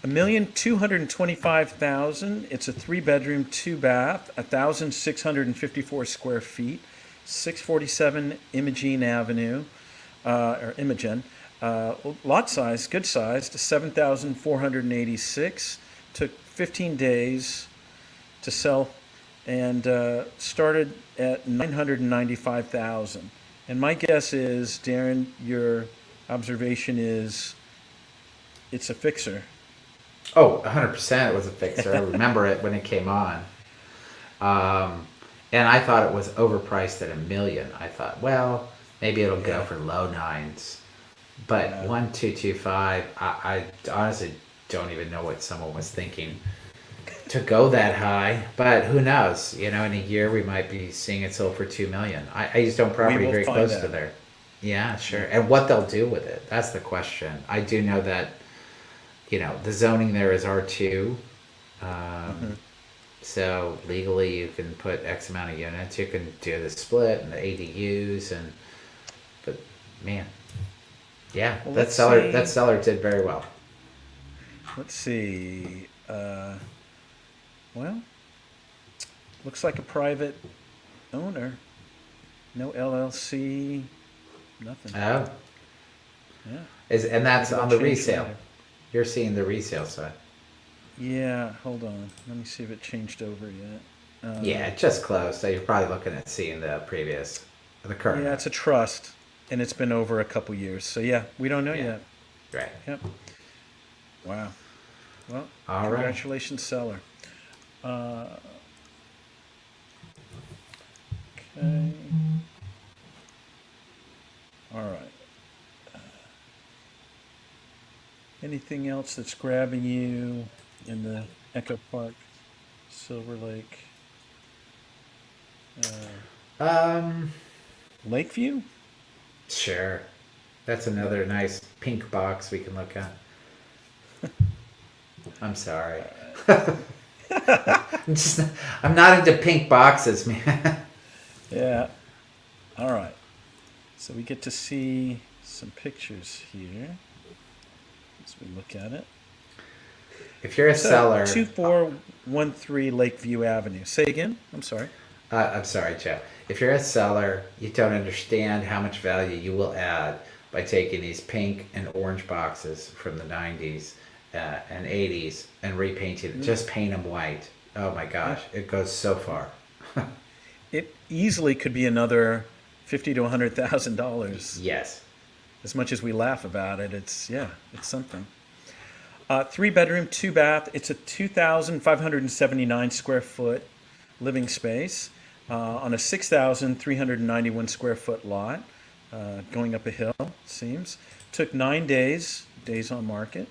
1,225,000. It's a 3 bedroom, 2 bath, 1,654 square feet, 647 Imogene Avenue, or Imogen. Lot size, good sized, 7,486. Took 15 days to sell, and started at 995,000. And my guess is, Darren, your observation is it's a fixer. Oh, 100% it was a fixer. I remember it when it came on. Um, and I thought it was overpriced at $1 million. I thought, well, maybe it'll go Yeah. for low nines. But Yeah. 1,225, I honestly don't even know what someone was thinking to go that high. But who knows? In a year we might be seeing it sold for $2 million. I just own property will very find close out. to there. Yeah, sure. And what they'll do with it, that's the question. I do know that, the zoning there is R2. Mhm. So legally you can put X amount of units. You can do the split and the ADUs but man, yeah, Well, that let's seller see. did very well. Let's see. Well, looks like a private owner. No LLC, nothing. Oh, Yeah. and that's Maybe they'll on the change resale. later. You're seeing the resale side. Yeah, hold on. Let me see if it changed over yet. Yeah, it just closed, so you're probably looking at seeing the current Yeah, one. it's a trust, and it's been over a couple years. So yeah, we don't know Yeah, yet. right. Yep. Wow. Well, All right. congratulations, seller. Uh, okay. All right. Anything else that's grabbing you in the Echo Park, Silver Lake, Um, Lakeview? sure. That's another nice pink box we can look at. I'm sorry. I'm not into pink boxes, man. Yeah. All right. So we get to see some pictures here as we look at it. If you're a So seller, 2413 Lakeview Avenue. Say again? I'm sorry. I'm sorry, Joe. If you're a seller, you don't understand how much value you will add by taking these pink and orange boxes from the 90s and 80s and repainting it. Just paint them white. Oh my Yeah. gosh, it goes so far. It easily could be another $50 to $100,000. Yes. As much as we laugh about it, it's something. 3 bedroom, 2 bath. It's a 2,579 square foot living space on a 6,391 square foot lot, going up a hill, it seems. Took 9 days on market,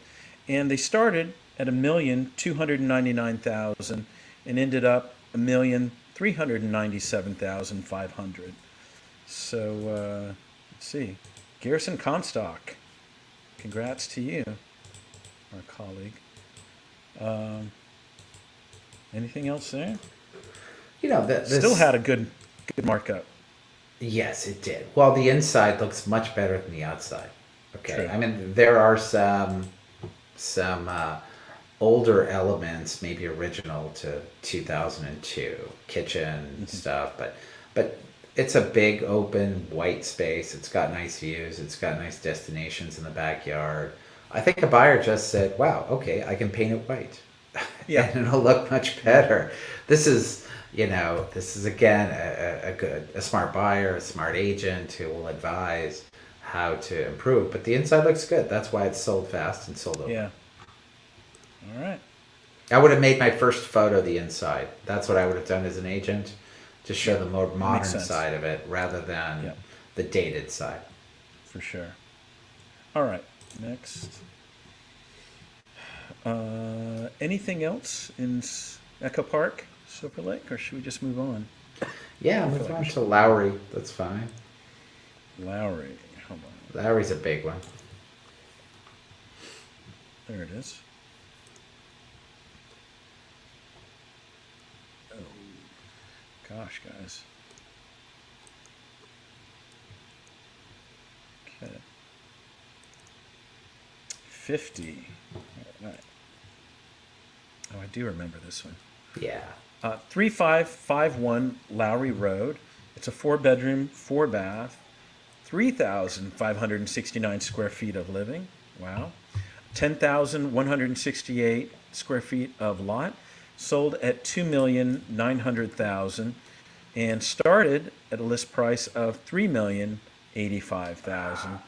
and they started at 1,299,000 and ended up 1,397,500. So let's see, Garrison Comstock. Congrats to you, our colleague. Um, Anything else there? Still This. had a good markup. Yes, it did. Well, the inside looks much better than the outside. Okay, True. I mean there are some older elements, maybe original to 2002 kitchen stuff, but it's a big open white space. It's got nice views. It's got nice destinations in the backyard. I think a buyer just said, "Wow, okay, I can paint it white, Yeah. and it'll look much better." This is, this is again a smart buyer, a smart agent who will advise how to improve. But the inside looks good. That's why it's sold fast and sold over. Yeah. All right. I would have made my first photo the inside. That's what I would have done as an agent, to show the more modern sense. side of it rather than Yeah. the dated side. For sure. All right. Next. Anything else in Echo Park, Silver Lake, or should we just move on? Yeah, move on to Lowry. That's fine. Lowry. Hold on. Lowry's a big one. There it is. Oh, gosh, guys. Okay. 50. All right. Oh, I do remember this one. Yeah. 3551 Lowry Road. It's a 4-bedroom, 4-bath, 3,569 square feet of living. Wow. 10,168 square feet of lot. Sold at $2,900,000 and started at a list price of $3,085,000.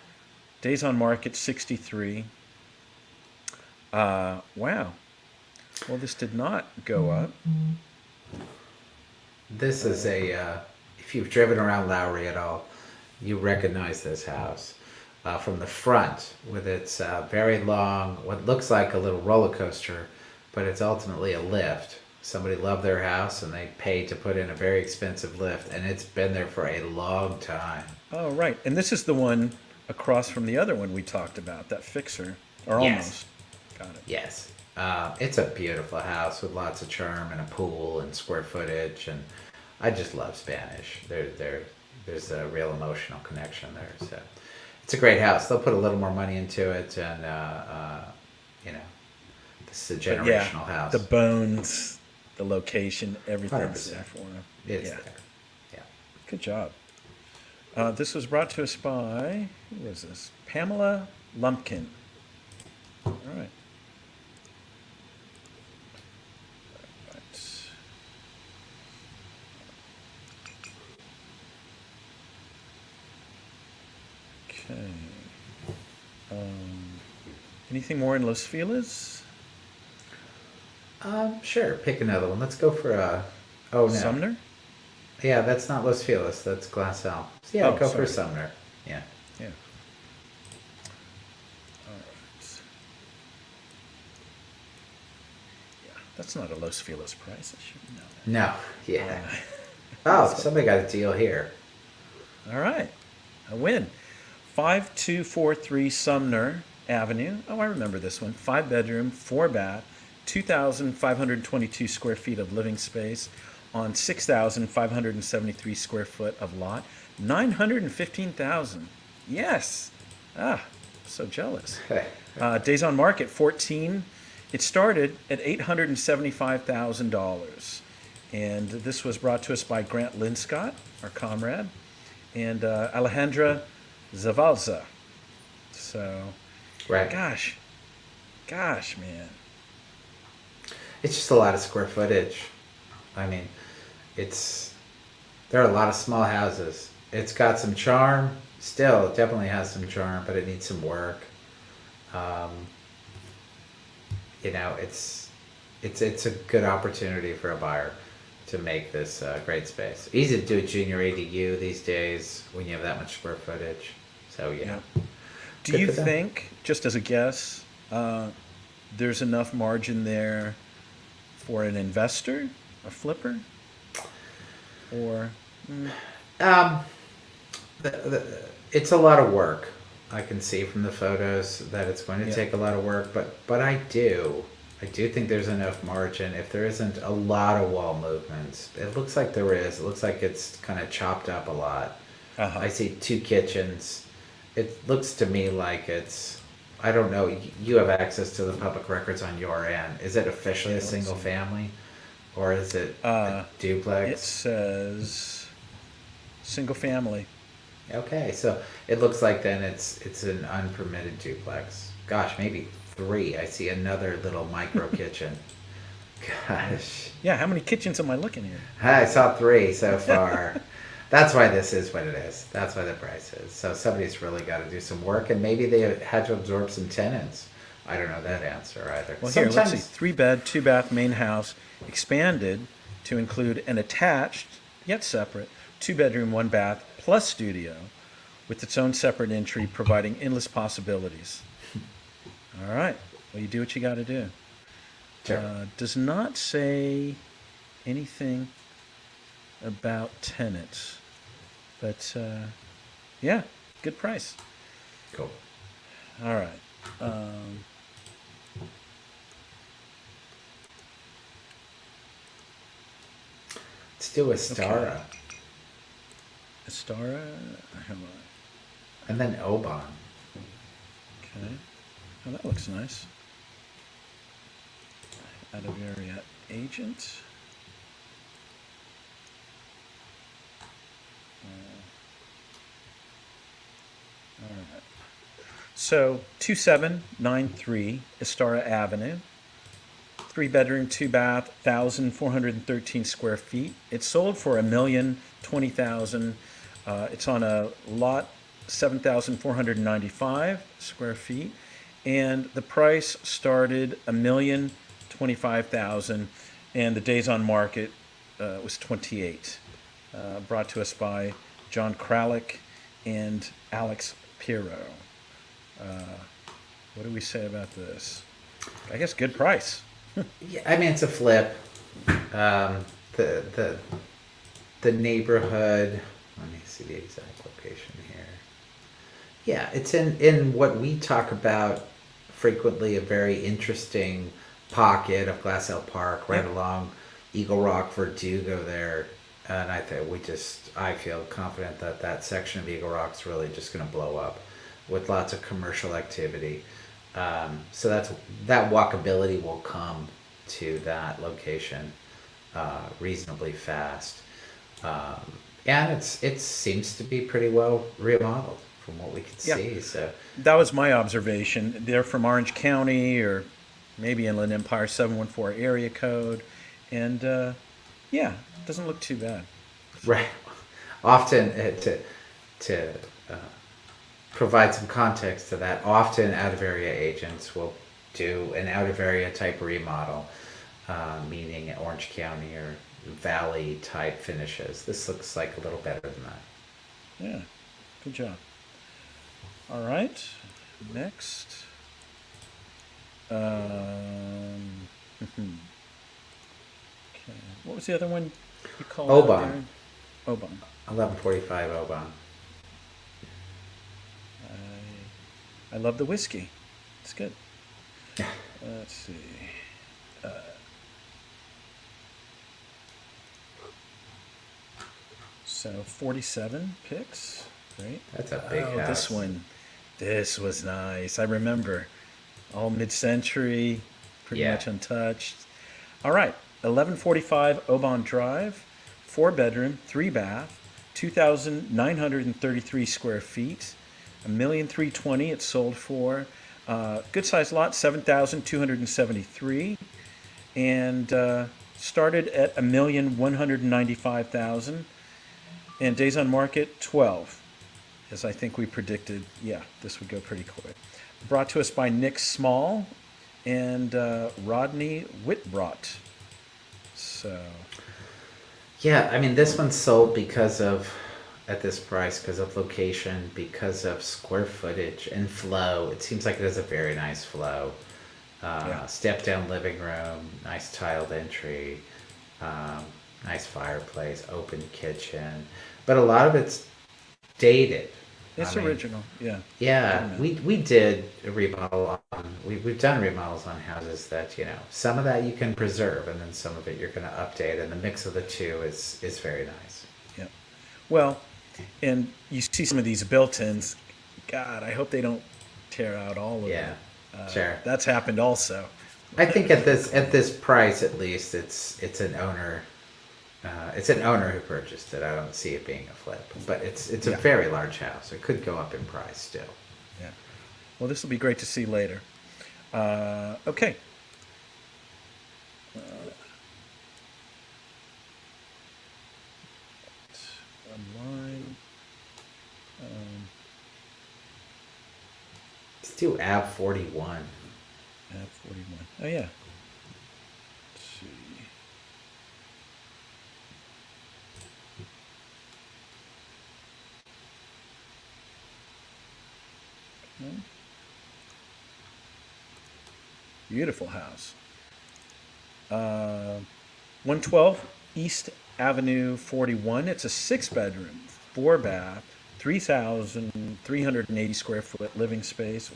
Days on market 63. Wow. Well, this did not go up. This is if you've driven around Lowry at all, you recognize this house from the front with its very long, what looks like a little roller coaster, but it's ultimately a lift. Somebody loved their house and they paid to put in a very expensive lift, and it's been there for a long time. Oh, right. And this is the one across from the other one we talked about, that fixer, or Yes. almost. Got it. Yes. It's a beautiful house with lots of charm and a pool and square footage, and I just love Spanish. There's a real emotional connection there. So it's a great house. They'll put a little more money into it, and this is a generational house. The bones, the location, everything's 100%. there for them. It's there. Yeah. Good job. This was brought to us by, who was this? Pamela Lumpkin. All right. Okay. Anything more in Los Feliz? Sure. Pick another one. Let's go for oh no. Sumner? Yeah, that's not Los Feliz. That's Glass Hill. So yeah, Oh, go sorry. for Sumner. Yeah. Yeah. All right. Yeah, that's not a Los Feliz price. I should know that. No. Yeah. Oh, somebody got a deal here. All right. A win. 5243 Sumner Avenue. Oh, I remember this one. 5-bedroom, 4-bath, 2,522 square feet of living space on 6,573 square foot of lot. 915,000. Yes. Ah, so jealous. Days on market 14. It started at $875,000. And this was brought to us by Grant Linscott, our comrade, and Alejandra Zavalza. So, Right. gosh, man. It's just a lot of square footage. I mean, there are a lot of small houses. It's got some charm. Still, it definitely has some charm, but it needs some work. It's a good opportunity for a buyer to make this great space. Easy to do a junior ADU these days when you have that much square footage. So yeah. Do Good you for them. think, just as a guess, there's enough margin there for an investor, a flipper, or? It's a lot of work. I can see from the photos that it's going to Yeah. take a lot of work, but I do think there's enough margin. If there isn't a lot of wall movements, it looks like there is. It looks like it's kind of chopped up a lot. Uh-huh. I see 2 kitchens. It looks to me like I don't know, you have access to the public records on your end. Is it officially a single family? Or is it a It duplex? says single family. Okay, so it looks like then it's an unpermitted duplex. Gosh, maybe three. I see another little micro kitchen. Gosh, Yeah, how many kitchens am I looking at? I saw three so far. That's why this is what it is. That's why the price is. So somebody's really got to do some work, and maybe they had to absorb some tenants. I don't know that answer either. Well, here, let's see. 3-bed, 2-bath main house expanded to include an attached, yet separate, 2-bedroom, 1-bath plus studio with its own separate entry, providing endless possibilities. All right. Well, you do what you got to do. Sure. Does not say anything about tenants, but yeah, good price. Cool. All right. Let's do Astara. Astara, And then Oban. okay. Oh, that looks nice. Out of area agent. All right. So 2793 Astara Avenue. 3-bedroom, 2-bath, 1,413 square feet. It sold for $1,020,000. It's on a lot 7,495 square feet, and the price started $1,025,000, and the days on market was 28. Brought to us by John Kralik and Alex Pirro. What do we say about this? I guess good price. Yeah, I mean it's a flip. The neighborhood. Let me see the exact location here. Yeah, it's in what we talk about frequently, a very interesting pocket of Glass Hill Park, right along Eagle Rock, Verdugo there. And I feel confident that that section of Eagle Rock's really just going to blow up with lots of commercial activity. So that walkability will come to that location reasonably fast, and it seems to be pretty well remodeled from what we could see. So that was my observation. They're from Orange County or maybe Inland Empire 714 area code, and yeah, it doesn't look too bad. Right. Often to provide some context to that, often out-of-area agents will do an out-of-area type remodel, meaning Orange County or Valley type finishes. This looks like a little better than that. Yeah, good job. All right, next. Okay. What was the other one you called out Oban. there? Oban. 1145 Oban. I love the whiskey. It's good. Let's see. So 47 picks. Great. That's a big house. This was nice. I remember. All mid-century, pretty much untouched. All right. 1145 Oban Drive. 4-bedroom, 3-bath, 2,933 square feet. $1,320,000 it sold for. Good sized lot, 7,273, and started at $1,195,000. And days on market 12, as I think we predicted. Yeah, this would go pretty quick. Brought to us by Nick Small and Rodney Whitbrot. So. Yeah, I mean this one's sold because of. At this price, because of location, because of square footage and flow. It seems like it has a very nice flow. Step down living room, nice tiled entry, nice fireplace, open kitchen, but a lot of it's dated. It's original, yeah. Yeah, we did a remodel on. We've done remodels on houses that some of that you can preserve, and then some of it you're going to update, and the mix of the two is very nice. Yeah. Well. And you see some of these built-ins. God, I hope they don't tear out all of it. Sure. That's happened also. I think at this price, at least, it's an owner It's an owner who purchased it. I don't see it being a flip, but it's a Yeah. very large house. It could go up in price still. Yeah. Well, this will be great to see later. Okay. Online. Let's do AB 41. App 41. Oh, yeah. Let's see. Okay. Beautiful house. 112 East Avenue 41. It's a 6 bedroom, 4 bath, 3,380 square foot living space.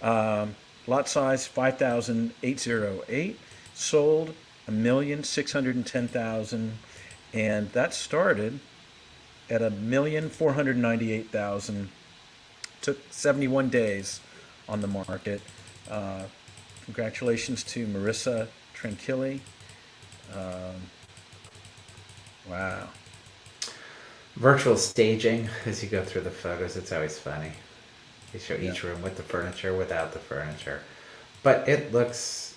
Wow. Lot size 5,808. Sold 1,610,000, and that started at 1,498,000. Took 71 days on the market. Uh, Congratulations to Marissa Tranquilli. Wow. Virtual staging, as you go through the photos, it's always funny. They show Yeah. each room with the furniture, without the furniture. But it looks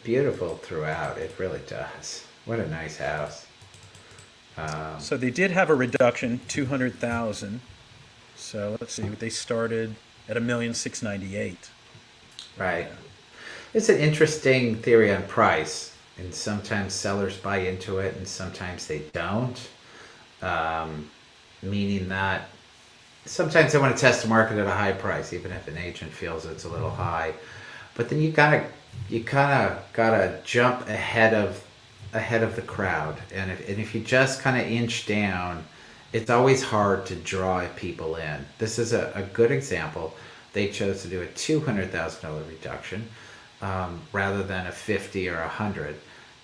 beautiful throughout. It really does. What a nice house. So they did have a reduction, 200,000. So let's see, they started at 1,698,000. Right. It's an interesting theory on price, and sometimes sellers buy into it and sometimes they don't. Meaning that sometimes they want to test the market at a high price, even if an agent feels it's a little high. But then you kind of gotta jump ahead of the crowd, and if you just kind of inch down, it's always hard to draw people in. This is a good example. They chose to do a $200,000 reduction rather than a 50 or 100,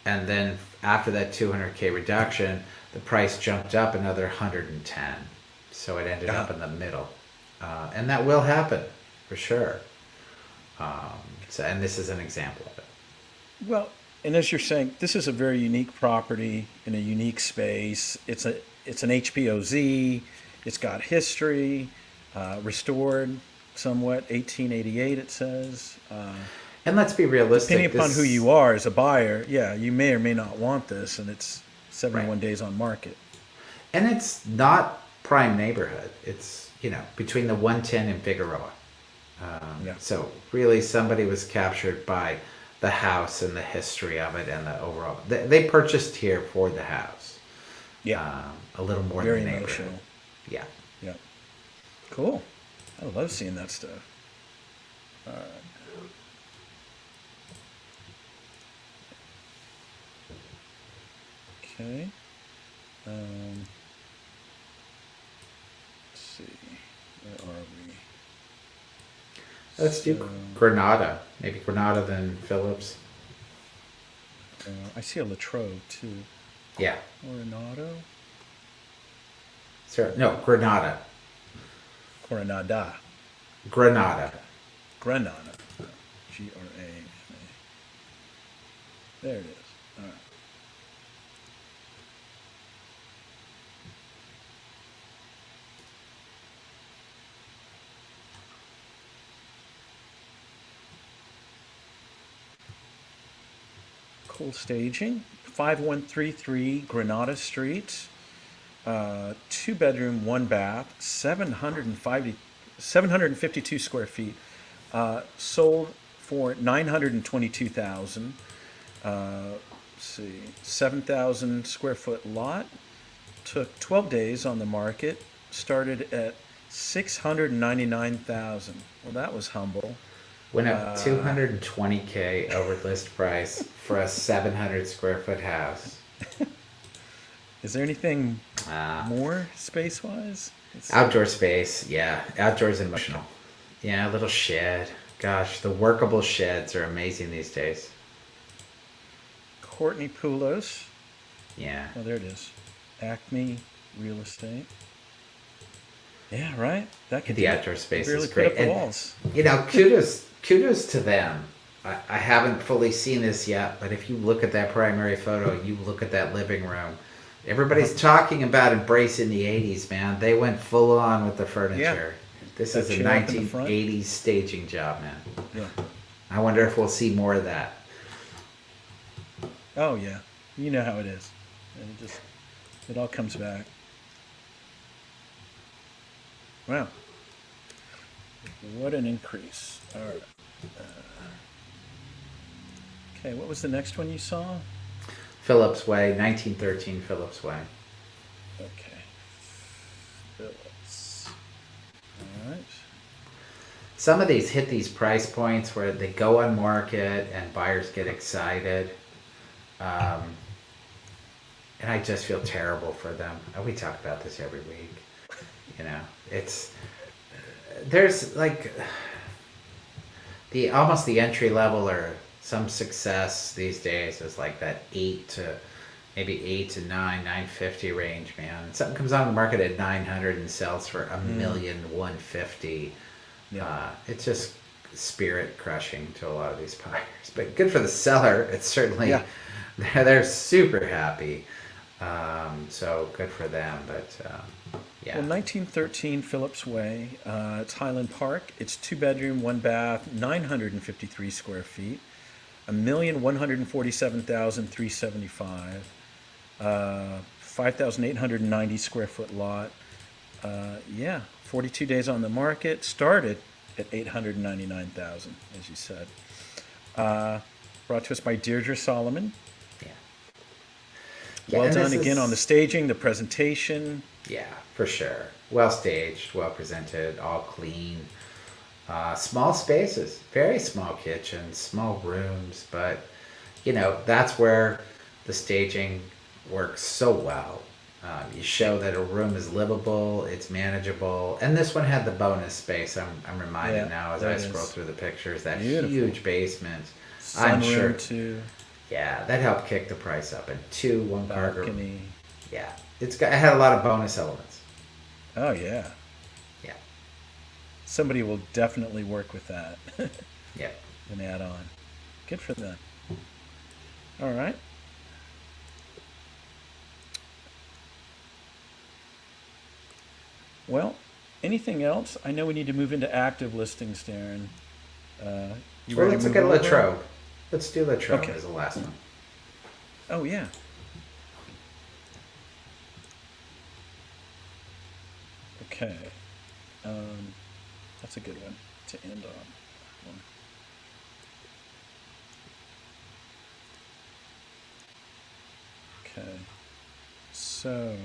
and then after that 200K reduction, the price jumped up another 110. So it ended up in the middle, and that will happen for sure. And this is an example of it. Well, and as you're saying, this is a very unique property in a unique space. It's an HPOZ. It's got history, restored somewhat, 1888 it says. And let's be realistic. Depending upon who you are as a buyer, yeah, you may or may not want this, and it's 71 Right. days on market. And it's not prime neighborhood. It's, between the 110 and Figueroa. Yeah. So really somebody was captured by the house and the history of it and the overall. They purchased here for the house. Yeah. A little more Very than the neighborhood. emotional. Yeah. Yeah. Cool. I love seeing that stuff. Okay. Let's see. Where are we? Let's do So, Granada. Maybe Granada then Phillips. I see a Latrobe too. Yeah. Coronado? Sure. No, Granada. Coronada. Granada. Granada. Grana. There it is. All right. Cool staging. 5133 Granada Street. 2 bedroom, 1 bath, 752 square feet. Sold for 922,000. Let's see, 7,000 square foot lot. Took 12 days on the market. Started at 699,000. Well, that was humble. Went up 220K over list price for a 700 square foot house. Is there anything Uh, more space wise? Outdoor space, yeah. Outdoors emotional. Yeah, a little shed. Gosh, the workable sheds are amazing these days. Courtney Poulos. Yeah. Oh, there it is. Acme Real Estate. Yeah, right. That could The outdoor space really is put great. up the And, walls. kudos to them I haven't fully seen this yet, but if you look at that primary photo, you look at that living room. Everybody's talking about embracing the '80s, man. They went full on with the Yeah, furniture. This that is a chair up in the front. 1980s staging job, man. Yeah. I wonder if we'll see more of that. Oh yeah. You know how it is. And it all comes back. Wow. What an increase. All right. Okay, what was the next one you saw? Phillips Way, 1913 Phillips Way. Okay. Phillips. All right. Some of these hit these price points where they go on market and buyers get excited. And I just feel terrible for them. We talk about this every week. It's there's like the almost the entry level or some success these days is like that 8 to 950 range, man. Something comes on the market at 900 and sells for $1,150,000. Yeah. It's just spirit crushing to a lot of these buyers, but good for the seller. It's certainly they're super happy. So good for them, but yeah. Well, 1913 Phillips Way. It's Highland Park. It's 2 bedroom, 1 bath, 953 square feet, 1,147,375, 5,890 square foot lot. 42 days on the market. Started at 899,000, as you said. Brought to us by Deirdre Solomon. Yeah, Well done again on the staging, the presentation. Yeah, for sure. Well staged, well presented, all clean. Small spaces, very small kitchens, small rooms, but that's where the staging works so well. You show that a room is livable, it's manageable, and this one had the bonus space. I'm reminded now as I scroll through the pictures, that huge basement. I'm sure too. Yeah, that helped kick the price up. And 1-car balcony. Yeah, it had a lot of bonus elements. Oh yeah. Yeah. Somebody will definitely work with that. Yeah. An add-on. Good for them. All right. Well, anything else? I know we need to move into active listings, Darren. You Well, ready let's to look at move over? Latrobe. Let's do Latrobe Okay. as the last one. Oh yeah. Okay. That's a good one to end on. Okay. So,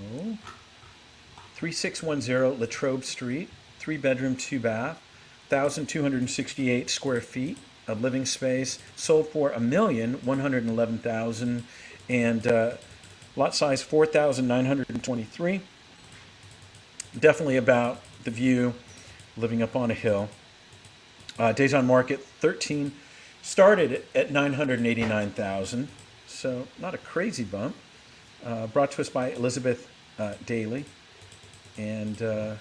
3610 Latrobe Street, 3 bedroom, 2 bath, 1,268 square feet of living space, sold for $1,111,000, and lot size 4,923. Definitely about the view, living up on a hill. Days on market 13, started at 989,000, so not a crazy bump. Brought to us by Elizabeth Daly, and I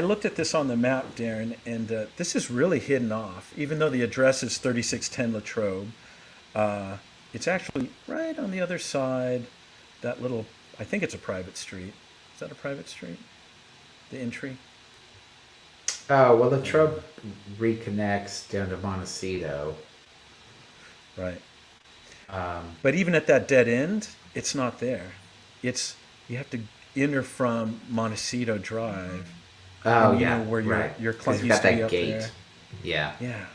looked at this on the map, Darren, and this is really hidden off. Even though the address is 3610 Latrobe, it's actually right on the other side. That little, I think it's a private street. Is that a private street? The entry? Oh, well, Latrobe reconnects down to Montecito. Right. But even at that dead end, it's not there. You have to enter from Montecito Drive. Oh, and yeah, where right. your 'Cause club you've used got to be that up gate. there. Yeah. Yeah.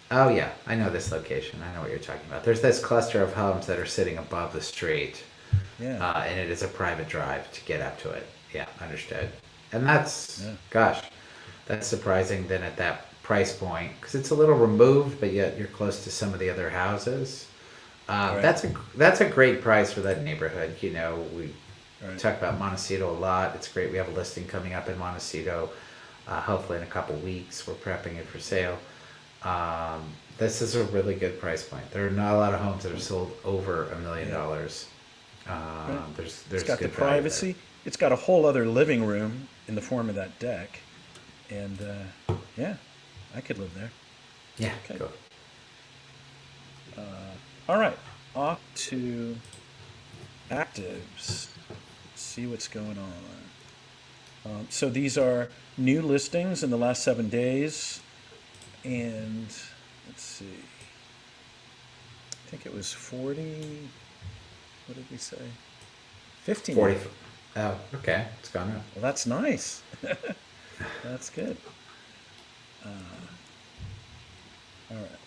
Oh, yeah. I know this location. I know what you're talking about. There's this cluster of homes that are sitting above the street. Yeah. And it is a private drive to get up to it. Yeah, understood. And that's, Yeah. gosh, that's surprising then at that price point, because it's a little removed, but yet you're close to some of the other houses. Right. That's a great price for that neighborhood. We Right. talk about Montecito a lot. It's great. We have a listing coming up in Montecito. Hopefully in a couple weeks. We're prepping it for sale. This is a really good price point. There are not a lot of homes that are sold over $1 million. Right. There's It's got the good value privacy. It's got a whole other living room in the form of that deck. And yeah, I could live there. Yeah, Okay. cool. All right. Off to actives. See what's going on. So these are new listings in the last 7 days. And let's see. I think it was 40. What did we say? 50 now. 40. Oh, okay. It's gone up. Well, that's nice. That's good. All right.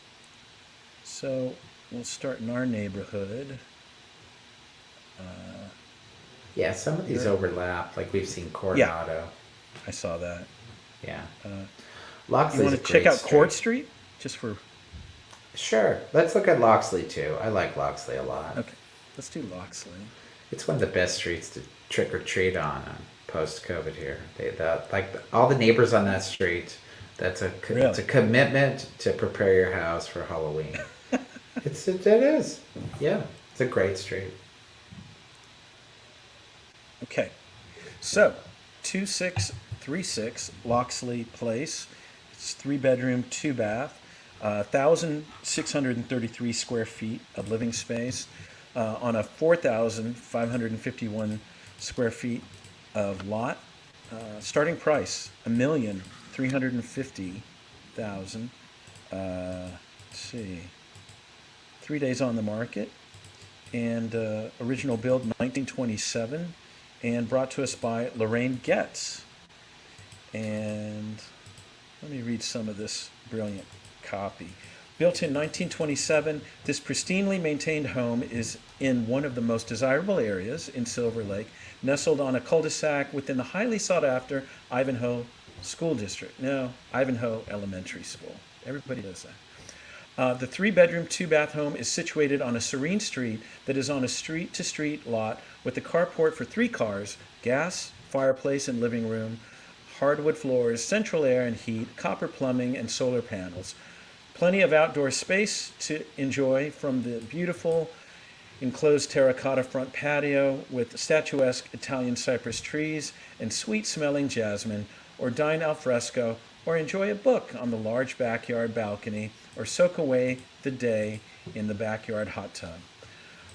So we'll start in our neighborhood. Yeah, some of these overlap. Like we've seen Coronado. I saw that. Yeah. You Loxley's want a to check great out Court street. Street? Just for. Sure. Let's look at Loxley too. I like Loxley a lot. Okay. Let's do Loxley. It's one of the best streets to trick or treat on post COVID here. All the neighbors on that street. It's a Really? commitment to prepare your house for Halloween. It is. Yeah, it's a great street. Okay. So 2636 Loxley Place. It's 3 bedroom, 2 bath. 1,633 square feet of living space on a 4,551 square feet of lot. Starting price $1,350,000. Let's see, 3 days on the market, and original build 1927, and brought to us by Lorraine Getz. And let me read some of this brilliant copy. Built in 1927, this pristinely maintained home is in one of the most desirable areas in Silver Lake, nestled on a cul-de-sac within the highly sought-after Ivanhoe School District. No, Ivanhoe Elementary School. Everybody does that. The 3 bedroom, 2 bath home is situated on a serene street that is on a street-to-street lot with a carport for 3 cars, gas, fireplace, and living room, hardwood floors, central air and heat, copper plumbing, and solar panels. Plenty of outdoor space to enjoy from the beautiful enclosed terracotta front patio with statuesque Italian cypress trees and sweet-smelling jasmine, or dine al fresco, or enjoy a book on the large backyard balcony, or soak away the day in the backyard hot tub.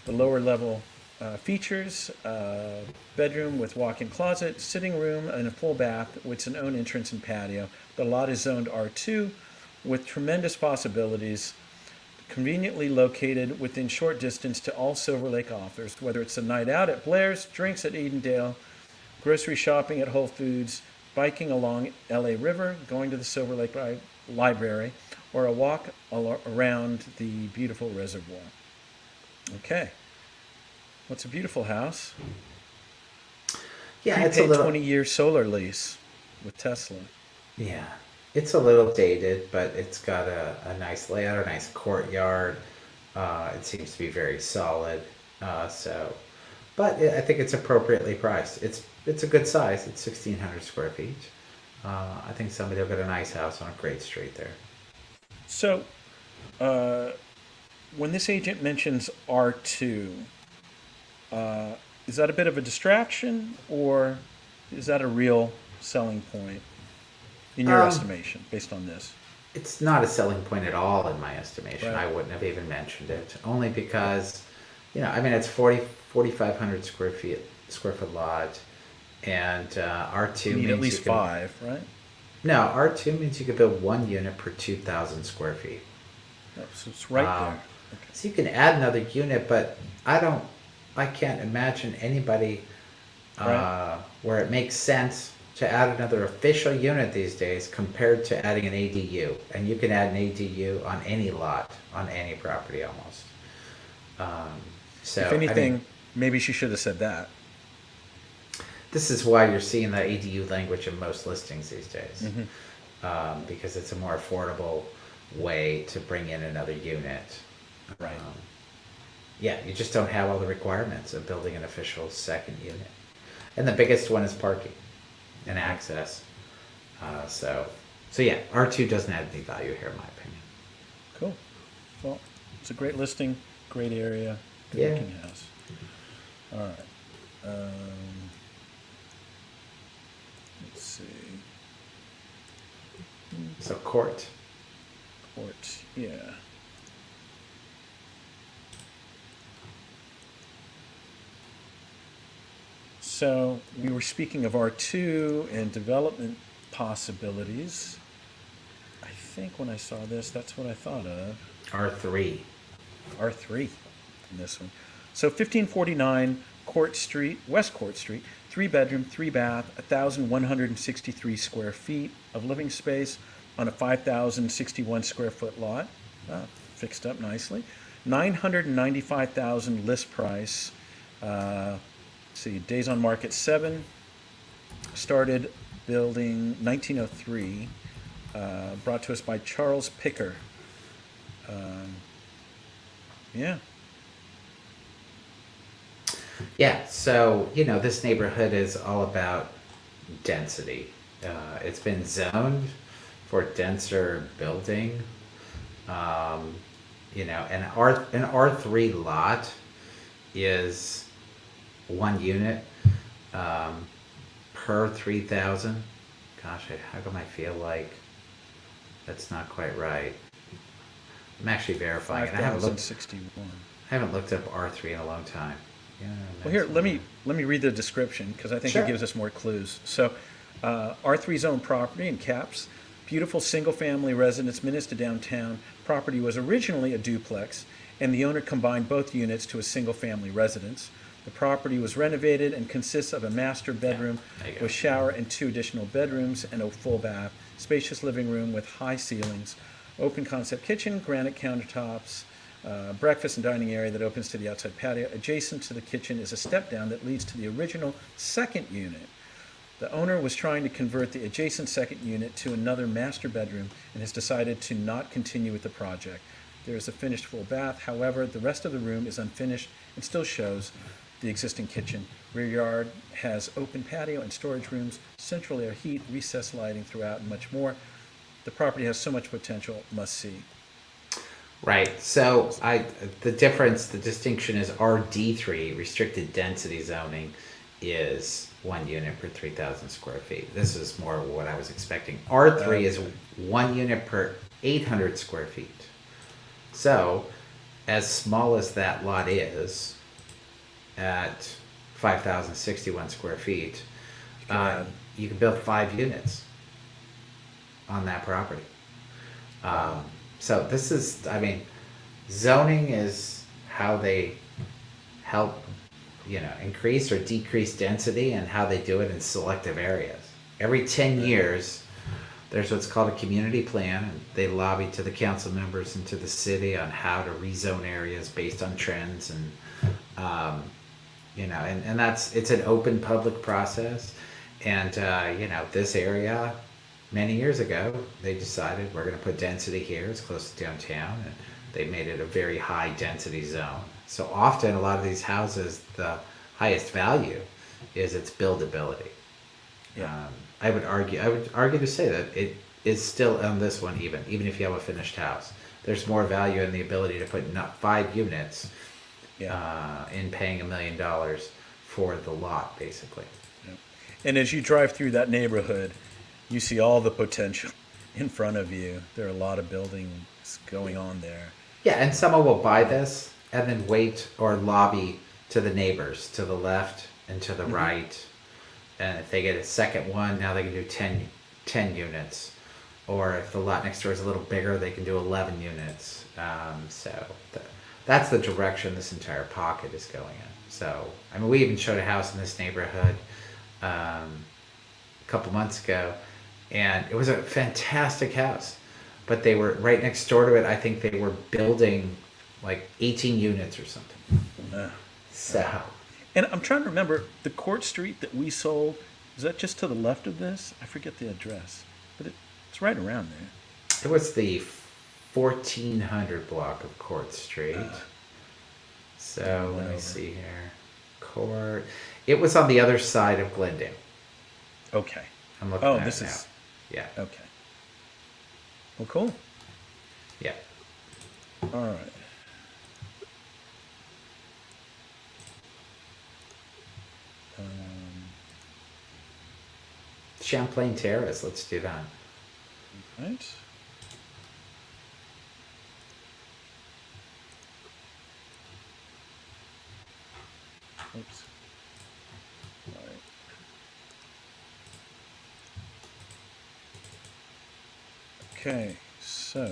The lower level features a bedroom with walk-in closet, sitting room, and a full bath with its own entrance and patio. The lot is zoned R2 with tremendous possibilities, conveniently located within short distance to all Silver Lake offers, whether it's a night out at Blair's, drinks at Edendale, grocery shopping at Whole Foods, biking along L.A. River, going to the Silver Lake Library, or a walk around the beautiful reservoir. Okay. What's a beautiful house? Yeah, it's a Prepaid little 20-year solar lease with Tesla. Yeah, it's a little dated, but it's got a nice layout, a nice courtyard. It seems to be very solid. But I think it's appropriately priced. It's a good size. It's 1,600 square feet. I think somebody will get a nice house on a great street there. So, when this agent mentions R2, is that a bit of a distraction, or is that a real selling point in your estimation, based on this? It's not a selling point at all in my estimation. Right. I wouldn't have even mentioned it, only because, it's 4,500 square foot lot, and R2 You need means at least you can, 5, right? No, R2 means you could build 1 unit per 2,000 square feet. Oh, so it's right there. Okay. So you can add another unit, but I can't imagine anybody Right. where it makes sense to add another official unit these days compared to adding an ADU. And you can add an ADU on any lot, on any property almost. If anything, maybe she should have said that. This is why you're seeing the ADU language in most listings these days, because it's a more affordable way to bring in another unit. Right. Yeah, you just don't have all the requirements of building an official second unit. And the biggest one is parking and access. So yeah, R2 doesn't add any value here, in my opinion. Cool. Well, it's a great listing, great area, good Yeah. looking house. All right. Let's see. So court. Court, yeah. So we were speaking of R2 and development possibilities. I think when I saw this, that's what I thought of. R3. R3 in this one. So 1549 Court Street, West Court Street, 3 bedroom, 3 bath, 1,163 square feet of living space on a 5,061 square foot lot. Fixed up nicely. 995,000 list price. See, days on market 7. Started building 1903. Brought to us by Charles Picker. Yeah. Yeah, so, this neighborhood is all about density. It's been zoned for denser building. An R3 lot is 1 unit per 3,000. Gosh, how come I feel like that's not quite right? I'm actually verifying it. I haven't looked 5,061. up R3 in a long time. Yeah, Well, here, let me read the description because I think Sure. it gives us more clues. So, R3 zone property in caps, beautiful single-family residence minutes to downtown. Property was originally a duplex, and the owner combined both units to a single-family residence. The property was renovated and consists of a master bedroom there you go. with shower and 2 additional bedrooms and a full bath, spacious living room with high ceilings, open concept kitchen, granite countertops, breakfast and dining area that opens to the outside patio. Adjacent to the kitchen is a step down that leads to the original second unit. The owner was trying to convert the adjacent second unit to another master bedroom and has decided to not continue with the project. There is a finished full bath. However, the rest of the room is unfinished and still shows the existing kitchen. Rear yard has open patio and storage rooms, central air heat, recessed lighting throughout, and much more. The property has so much potential, must see. Right. So the distinction is RD3, restricted density zoning, is 1 unit per 3,000 square feet. This is more what I was expecting. R3 is 1 unit per 800 square feet. So, as small as that lot is, at 5,061 square feet, you can build 5 units on that property. So this is, zoning is how they help, increase or decrease density, and how they do it in selective areas. Every 10 years, there's what's called a community plan, and they lobby to the council members and to the city on how to rezone areas based on trends, and and it's an open public process. And this area, many years ago, they decided we're going to put density here. It's close to downtown, and they made it a very high density zone. So often, a lot of these houses, the highest value is its buildability. Yeah. I would argue to say that it is still on this one, even if you have a finished house. There's more value in the ability to put not 5 units in paying $1 million for the lot, basically. Yeah. And as you drive through that neighborhood, you see all the potential in front of you. There are a lot of buildings going on there. Yeah, and someone will buy this and then wait or lobby to the neighbors to the left and to the right. And if they get a second one, now they can do 10 units. Or if the lot next door is a little bigger, they can do 11 units. That's the direction this entire pocket is going in. So, we even showed a house in this neighborhood a couple months ago, and it was a fantastic house. But they were right next door to it. I think they were building like 18 units or something. And I'm trying to remember, the Court Street that we sold, is that just to the left of this? I forget the address, but it's right around there. It was the 1400 block of Court Street. Let me see here. Court. It was on the other side of Glendale. Okay. I'm looking at it now. Yeah. Okay. Well, cool. Yeah. All right. Champlain Terrace. Let's do that. Right. Okay, so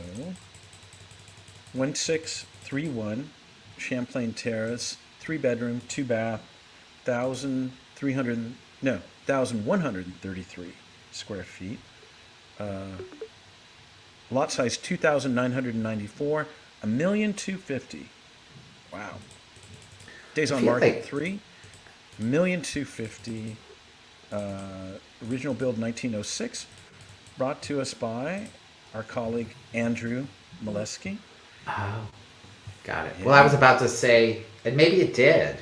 1631 Champlain Terrace, 3 bedroom, 2 bath, 1,300 no 1,133 square feet. Uh, Lot size 2,994, 1,250,000. Wow. Days I on feel market like 3, 1,250,000. Original build 1906. Brought to us by our colleague Andrew Molesky. oh, got it. Well, I Yeah. was about to say, and maybe it did.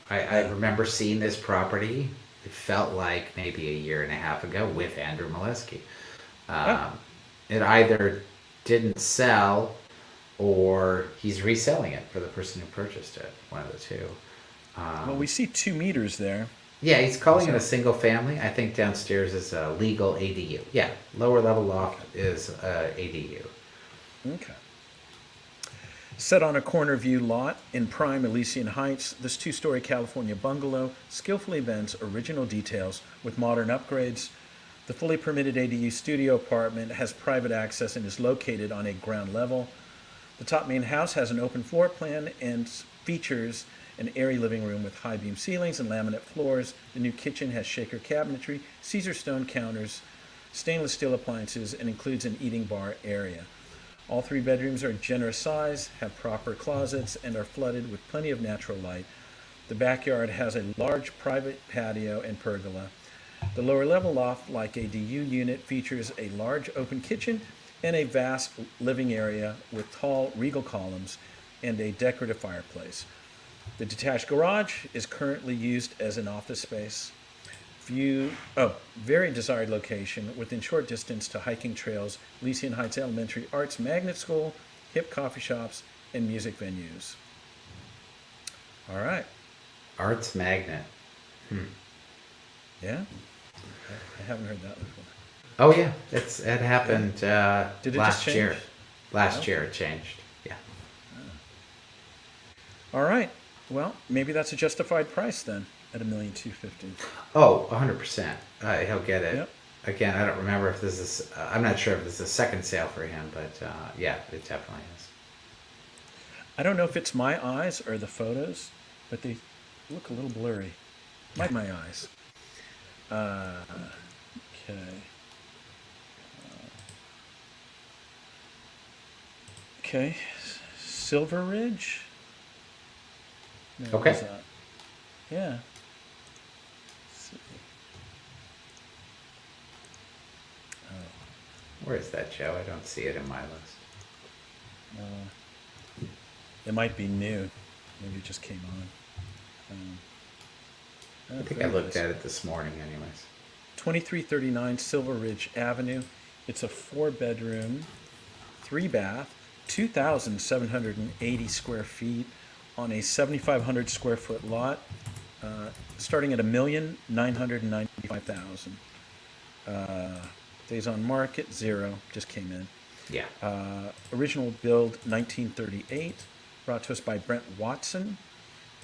I Yeah. remember seeing this property. It felt like maybe a year and a half ago with Andrew Molesky. Oh, Um, it either didn't sell or he's reselling it for the person who purchased it. One of the two. well, we Um, see 2 meters there. yeah, he's calling Is it a that single family. I think downstairs is a legal ADU. Yeah, lower level okay? loft is ADU. Okay. Set on a corner view lot in prime Elysian Heights, this 2 story California bungalow skillfully blends original details with modern upgrades. The fully permitted ADU studio apartment has private access and is located on a ground level. The top main house has an open floor plan and features an airy living room with high beam ceilings and laminate floors. The new kitchen has shaker cabinetry, Caesar stone counters, stainless steel appliances, and includes an eating bar area. All 3 bedrooms are generous size, have proper closets, and are flooded with plenty of natural light. The backyard has a large private patio and pergola. The lower level loft, like a DU unit, features a large open kitchen and a vast living area with tall regal columns and a decorative fireplace. The detached garage is currently used as an office space. Very desired location within short distance to hiking trails, Elysian Heights Elementary Arts Magnet School, hip coffee shops, and music venues. All right. Arts Magnet. Yeah? I haven't heard that before. Oh yeah, it Yeah. happened Did it just last change? year. Last year Okay. it changed. Yeah. All right. Well, maybe that's a justified price then at 1,250,000. Oh, 100%. He'll get it. Yep. Again, I don't remember if this is. I'm not sure if this is a second sale for him, but yeah, it definitely is. I don't know if it's my eyes or the photos, but they look a little blurry. Might be my eyes. Uh, okay. Okay. Silver Ridge? No, what is Okay. that? Yeah. Let's see. Where is that, Joe? I don't see it in my list. It might be new. Maybe it just came on. I think I There it looked is. at it this morning, anyways. 2339 Silver Ridge Avenue. It's a 4 bedroom, 3 bath, 2,780 square feet on a 7,500 square foot lot, starting at 1,995,000. Days on market 0, just came in. Yeah. Original build 1938, brought to us by Brent Watson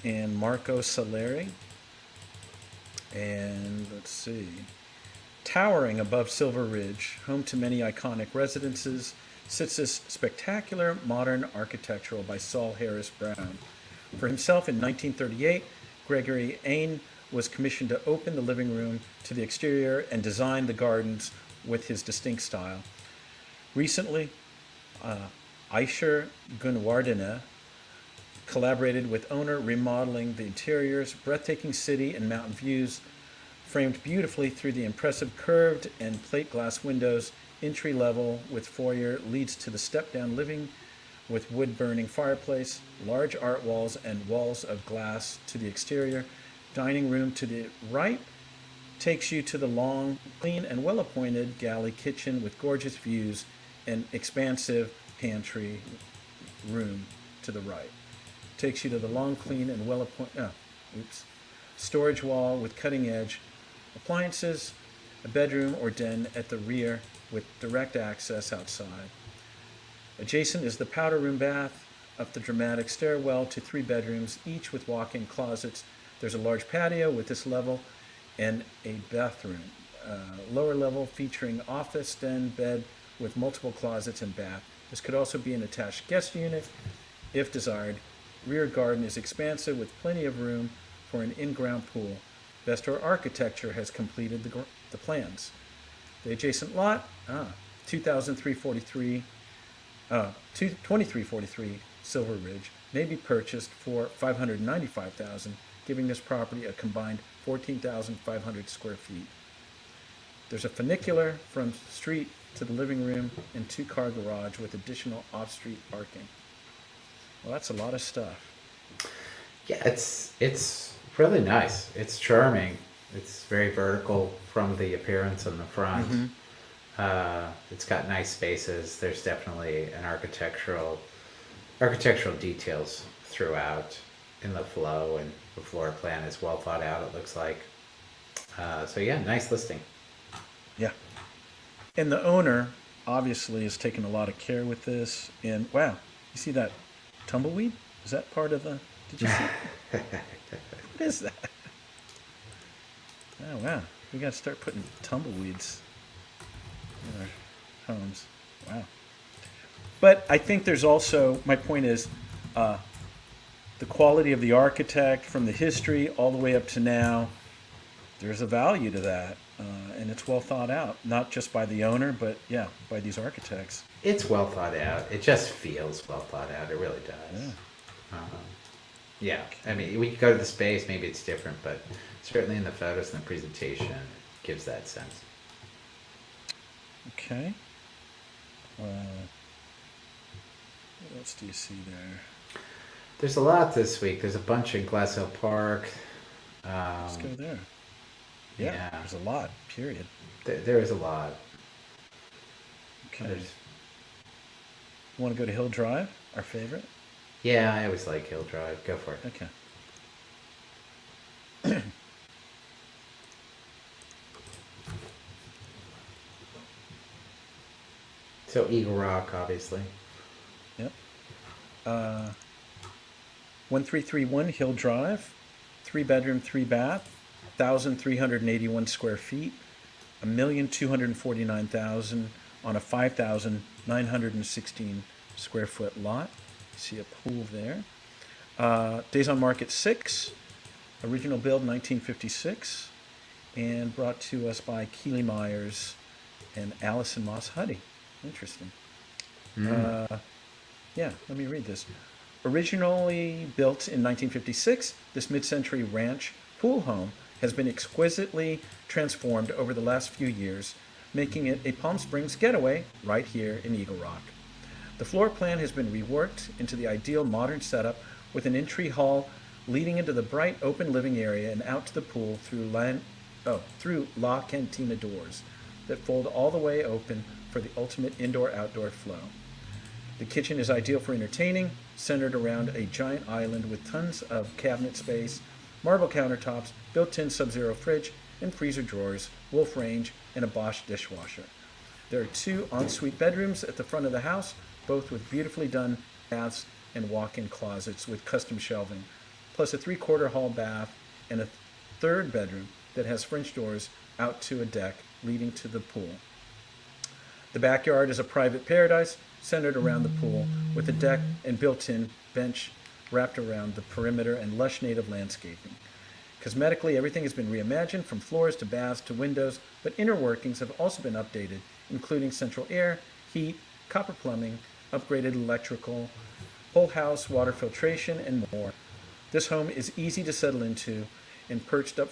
and Marco Saleri. And let's see. Towering above Silver Ridge, home to many iconic residences, sits this spectacular modern architectural by Saul Harris Brown. For himself in 1938, Gregory Ain was commissioned to open the living room to the exterior and design the gardens with his distinct style. Recently, Aisher Gunwardena collaborated with owner remodeling the interiors, breathtaking city and mountain views, framed beautifully through the impressive curved and plate glass windows. Entry level with foyer leads to the step down living with wood burning fireplace, large art walls and walls of glass to the exterior. Dining room to the right takes you to the long, clean, and well appointed galley kitchen with gorgeous views and expansive pantry room to the right. Takes you to the long, clean, and well appointed storage wall with cutting edge appliances, a bedroom or den at the rear with direct access outside. Adjacent is the powder room bath, up the dramatic stairwell to 3 bedrooms, each with walk-in closets. There's a large patio with this level and a bathroom. Lower level featuring office, den, bed, with multiple closets and bath. This could also be an attached guest unit if desired. Rear garden is expansive with plenty of room for an in-ground pool. Vestor Architecture has completed the plans. The adjacent lot, 2343 Silver Ridge, may be purchased for $595,000, giving this property a combined 14,500 square feet. There's a funicular from the street to the living room and two-car garage with additional off-street parking. Well, that's a lot of stuff. Yeah, it's really nice. It's charming. It's very vertical from the appearance on the front. It's got nice spaces. There's definitely an architectural details throughout in the flow, and the floor plan is well thought out, it looks like. So yeah, nice listing. Yeah. And the owner obviously has taken a lot of care with this. And wow, you see that tumbleweed? Is that part of the, did you see? What is that? Oh wow, we got to start putting tumbleweeds in our homes. Wow. But I think there's also, my point is, the quality of the architect from the history all the way up to now, there's a value to that. And it's well thought out, not just by the owner, but yeah, by these architects. It's well thought out. It just feels well thought out. It really does. Yeah. Yeah. I mean, we could go to the space, maybe it's different, but certainly in the photos and the presentation, it gives that sense. Okay. What else do you see there? There's a lot this week. There's a bunch in Glass Hill Park. Let's go there. Yeah, there's a lot, period. There is a lot. Okay. Want to go to Hill Drive, our favorite? Yeah, I always like Hill Drive. Go for it. Okay. So Eagle Rock, obviously. Yep. 1331 Hill Drive, 3-bedroom, 3-bath, 1,381 square feet, 1,249,000 on a 5,916 square foot lot. See a pool there. Days on market 6, original build 1956, and brought to us by Keely Myers and Allison Moss Huddy. Interesting. Yeah, let me read this. Originally built in 1956, this mid-century ranch pool home has been exquisitely transformed over the last few years, making it a Palm Springs getaway right here in Eagle Rock. The floor plan has been reworked into the ideal modern setup with an entry hall leading into the bright open living area and out to the pool through La Cantina doors that fold all the way open for the ultimate indoor-outdoor flow. The kitchen is ideal for entertaining, centered around a giant island with tons of cabinet space, marble countertops, built-in Sub-Zero fridge and freezer drawers, Wolf range, and a Bosch dishwasher. There are 2 ensuite bedrooms at the front of the house, both with beautifully done baths and walk-in closets with custom shelving, plus a 3/4 hall bath and a 3rd bedroom that has French doors out to a deck leading to the pool. The backyard is a private paradise centered around the pool with a deck and built-in bench wrapped around the perimeter and lush native landscaping. Cosmetically, everything has been reimagined from floors to baths to windows, but inner workings have also been updated, including central air, heat, copper plumbing, upgraded electrical, whole house water filtration, and more. This home is easy to settle into and perched up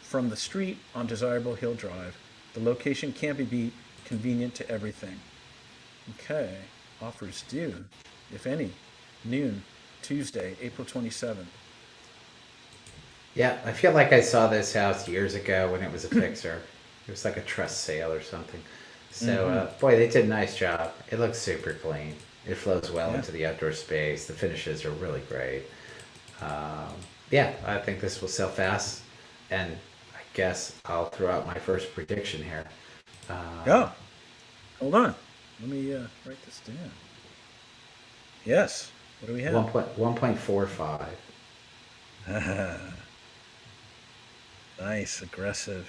from the street on desirable Hill Drive. The location can't be beat, convenient to everything. Okay, offers due, if any, noon, Tuesday, April 27th. Yeah, I feel like I saw this house years ago when it was a fixer. It was like a trust sale or something. So, boy, they did a nice job. It looks super clean. It flows well into the outdoor space. The finishes are really great. Yeah, I think this will sell fast. And I guess I'll throw out my first prediction here. Hold on. Let me write this down. Yes. What do we have? 1.45. Nice, aggressive.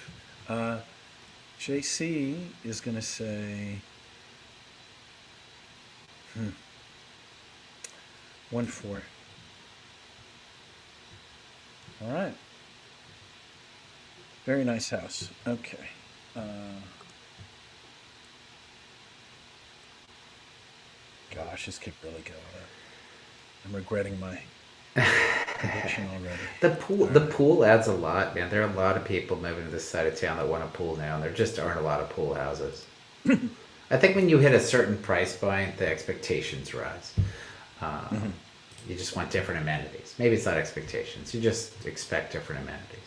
JC is going to say 1-4. All right. Very nice house. Okay. Gosh, this could really go up. I'm regretting my prediction already. The pool adds a lot, man. There are a lot of people moving to this side of town that want a pool now, and there just aren't a lot of pool houses. I think when you hit a certain price point, the expectations rise. You just want different amenities. Maybe it's not expectations. You just expect different amenities.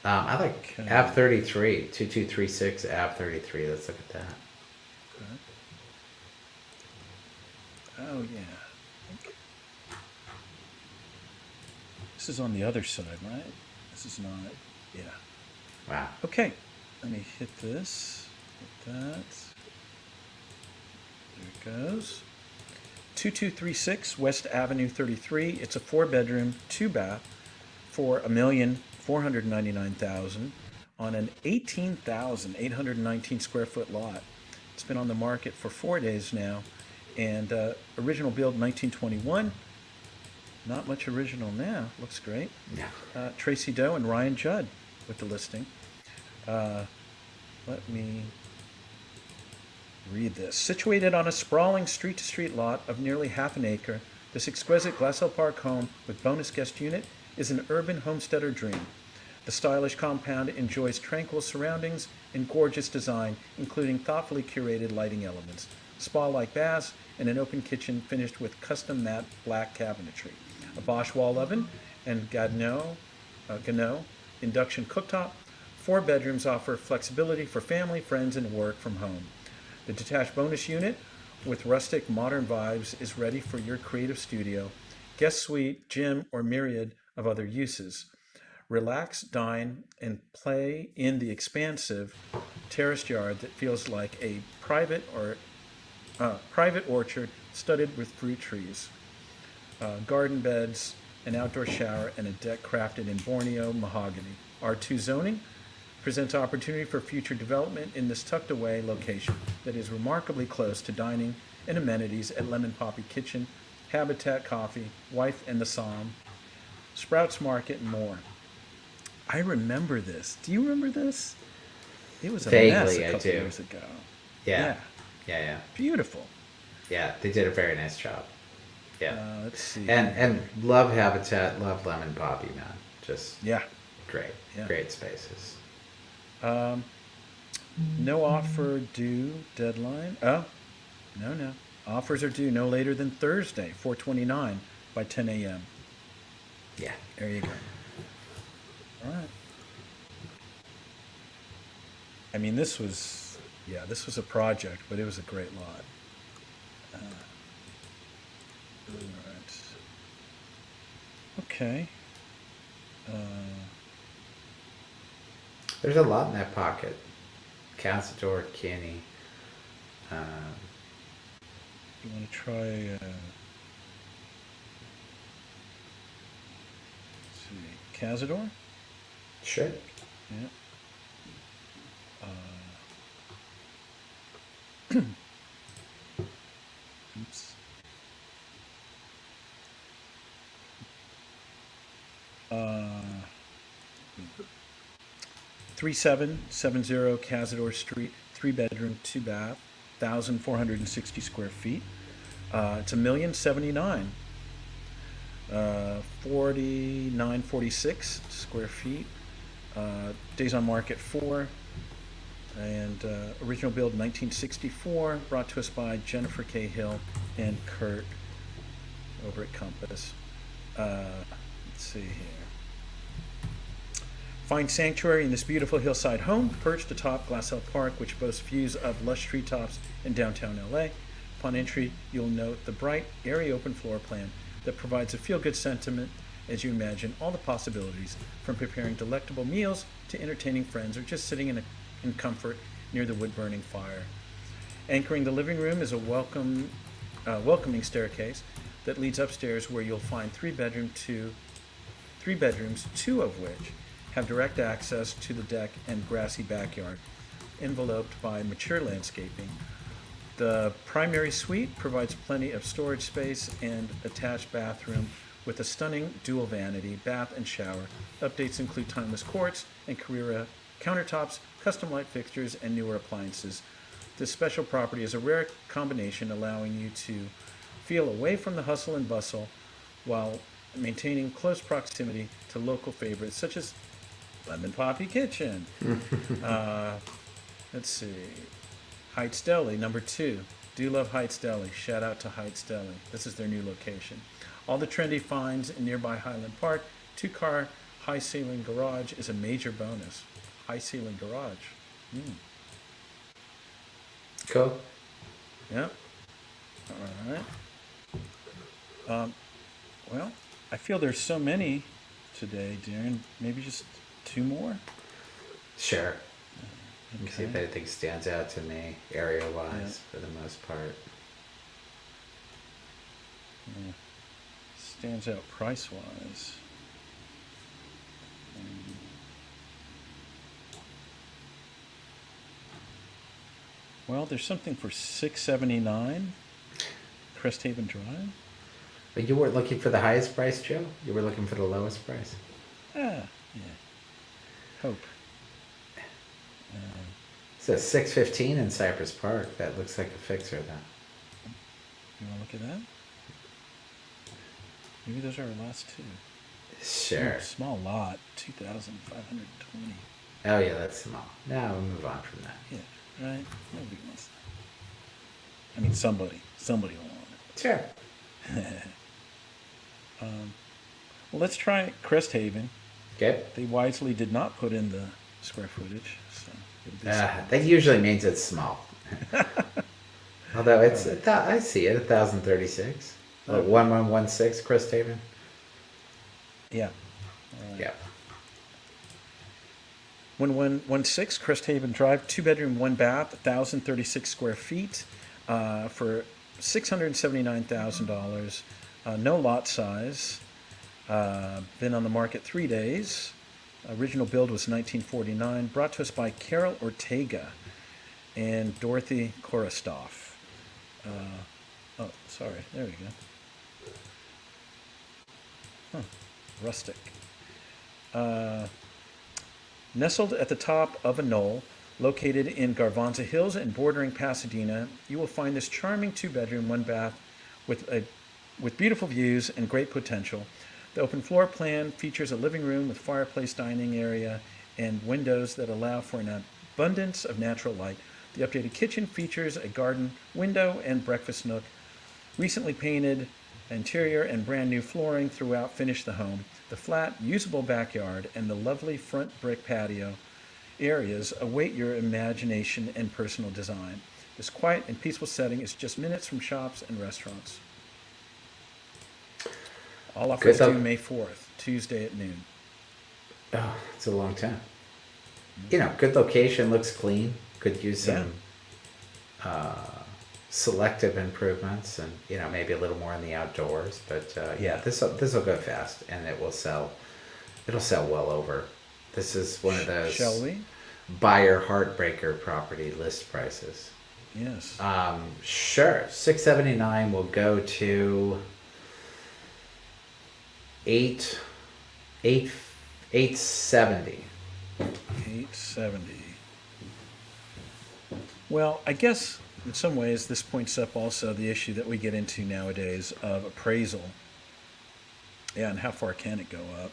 I like Okay. AB 33, 2236 AB 33. Let's look at that. Okay. Oh, yeah. This is on the other side, right? This is not. Yeah. Wow. Okay. Let me hit this. Hit that. There it goes. 2236 West Avenue 33. It's a 4-bedroom, 2-bath for $1,499,000 on an 18,819 square foot lot. It's been on the market for 4 days now, and original build 1921. Not much original now. Looks great. Yeah. Tracy Doe and Ryan Judd with the listing. Let me read this. Situated on a sprawling street-to-street lot of nearly half an acre, this exquisite Glassell Park home with bonus guest unit is an urban homesteader dream. The stylish compound enjoys tranquil surroundings and gorgeous design, including thoughtfully curated lighting elements, spa-like baths, and an open kitchen finished with custom matte black cabinetry, a Bosch wall oven, and Gano induction cooktop. 4 bedrooms offer flexibility for family, friends, and work from home. The detached bonus unit with rustic modern vibes is ready for your creative studio, guest suite, gym, or myriad of other uses. Relax, dine, and play in the expansive terraced yard that feels like a private orchard studded with fruit trees, garden beds, an outdoor shower, and a deck crafted in Borneo mahogany. R2 zoning presents opportunity for future development in this tucked away location that is remarkably close to dining and amenities at Lemon Poppy Kitchen, Habitat Coffee, Wife and the Somme, Sprouts Market, and more. I remember this. Do you remember this? It was a mess Vaguely, a I couple do. years ago. Yeah. Yeah. Beautiful. Yeah. They did a very nice job. Yeah. Let's see. And love Habitat, love Lemon Poppy, man. Just Yeah. great. Yeah. Great spaces. No offer due deadline. Oh, no. Offers are due no later than Thursday, 4/29 by 10 a.m. Yeah. There you go. All right. I mean, this was a project, but it was a great lot. All right. Okay. There's a lot in that pocket. Castador, Kinney. You want to try? Let's see, Cazador. Sure. Yeah. Oops. 3770 Cazador Street, 3-bedroom, 2-bath, 1,460 square feet. It's $1,079,000. 4946 square feet. Days on market 4. And original build 1964. Brought to us by Jennifer K. Hill and Kurt over at Compass. Let's see here. Find sanctuary in this beautiful hillside home, perched atop Glassell Park, which boasts views of lush treetops in downtown L.A. Upon entry, you'll note the bright, airy open floor plan that provides a feel-good sentiment as you imagine all the possibilities, from preparing delectable meals to entertaining friends or just sitting in comfort near the wood-burning fire. Anchoring the living room is a welcoming staircase that leads upstairs, where you'll find 3 bedrooms, 2 of which have direct access to the deck and grassy backyard, enveloped by mature landscaping. The primary suite provides plenty of storage space and attached bathroom with a stunning dual vanity, bath and shower. Updates include timeless quartz and Carrera countertops, custom light fixtures, and newer appliances. This special property is a rare combination allowing you to feel away from the hustle and bustle while maintaining close proximity to local favorites such as Lemon Poppy Kitchen. uh, let's see. Heights Deli, number 2. Do love Heights Deli. Shout out to Heights Deli. This is their new location. All the trendy finds in nearby Highland Park. 2-car high ceiling garage is a major bonus. High ceiling garage. Cool. Yep. All right. Well, I feel there's so many today, Darren. Maybe just 2 more? Sure. Let me see if Okay. anything stands out to me area-wise for the most part. Yeah. Stands out price-wise. Well, there's something for $679, Cresthaven Drive. But you weren't looking for the highest price, Joe? You were looking for the lowest price? Yeah. Hope. It says 615 in Cypress Park. That looks like a fixer, though. You want to look at that? Maybe those are our last 2. Sure. Oh, small lot, 2,520. Oh, yeah, that's small. No, we'll move on from that. Yeah, right? Nobody wants that. I mean, somebody will want Sure. it. Well, let's try Cresthaven. Okay. They wisely did not put in the square footage, so it'll be That usually means it's small. Although it's, I see it, 1,036. 1116 Cresthaven. yeah. All right. Yeah. 1116 Cresthaven Drive, 2-bedroom, 1 bath, 1,036 square feet, for $679,000. No lot size. Been on the market 3 days. Original build was 1949. Brought to us by Carol Ortega and Dorothy Korostoff. Oh, sorry. There we go. Rustic. Nestled at the top of a knoll, located in Garvanza Hills and bordering Pasadena, you will find this charming 2-bedroom, 1 bath with beautiful views and great potential. The open floor plan features a living room with fireplace, dining area, and windows that allow for an abundance of natural light. The updated kitchen features a garden window and breakfast nook. Recently painted interior and brand new flooring throughout finish the home. The flat, usable backyard and the lovely front brick patio areas await your imagination and personal design. This quiet and peaceful setting is just minutes from shops and restaurants. All offers due May 4th, Tuesday at noon. Oh, it's a long time. You know, good location, looks clean. Could use some selective improvements, and maybe a little more in the outdoors. But this will go fast, and it will sell. It'll sell well over. This is one of those Shall we? buyer heartbreaker property list prices. Yes. Sure. 679 will go to 870. 870. Well, I guess in some ways this points up also the issue that we get into nowadays of appraisal. Yeah, and how far can it go up?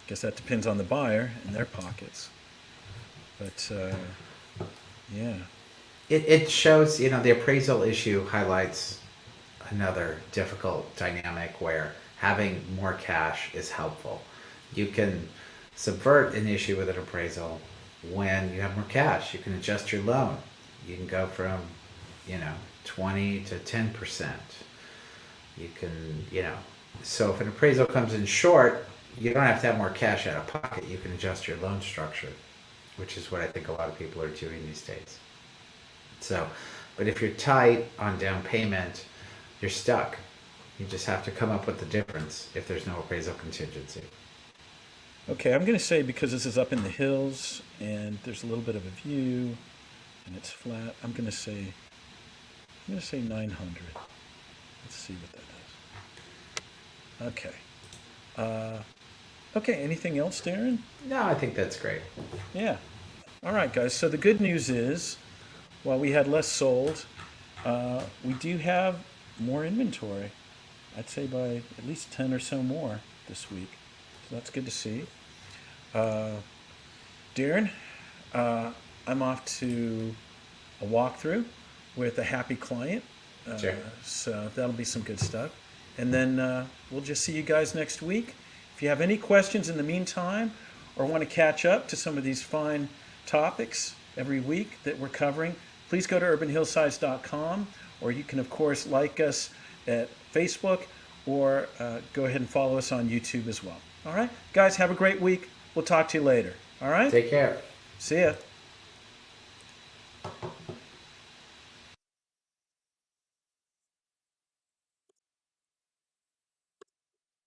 I guess that depends on the buyer and their pockets. But yeah. It shows, the appraisal issue highlights another difficult dynamic where having more cash is helpful. You can subvert an issue with an appraisal when you have more cash. You can adjust your loan. You can go from, 20 to 10%. You can, so if an appraisal comes in short, you don't have to have more cash out of pocket. You can adjust your loan structure, which is what I think a lot of people are doing these days. So, but if you're tight on down payment, you're stuck. You just have to come up with the difference if there's no appraisal contingency. Okay, I'm going to say because this is up in the hills and there's a little bit of a view and it's flat, I'm going to say I'm going to say 900. Let's see what that is. Okay. Okay, anything else, Darren? No, I think that's great. Yeah. All right, guys. So the good news is, while we had less sold, we do have more inventory. I'd say by at least 10 or so more this week. So that's good to see. Darren, I'm off to a walkthrough with a happy client. Sure. So that'll be some good stuff. And then we'll just see you guys next week. If you have any questions in the meantime or want to catch up to some of these fine topics every week that we're covering, please go to urbanhillsides.com, or you can, of course, like us at Facebook, or go ahead and follow us on YouTube as well. All right? Guys, have a great week. We'll talk to you later. All right? Take care. See ya.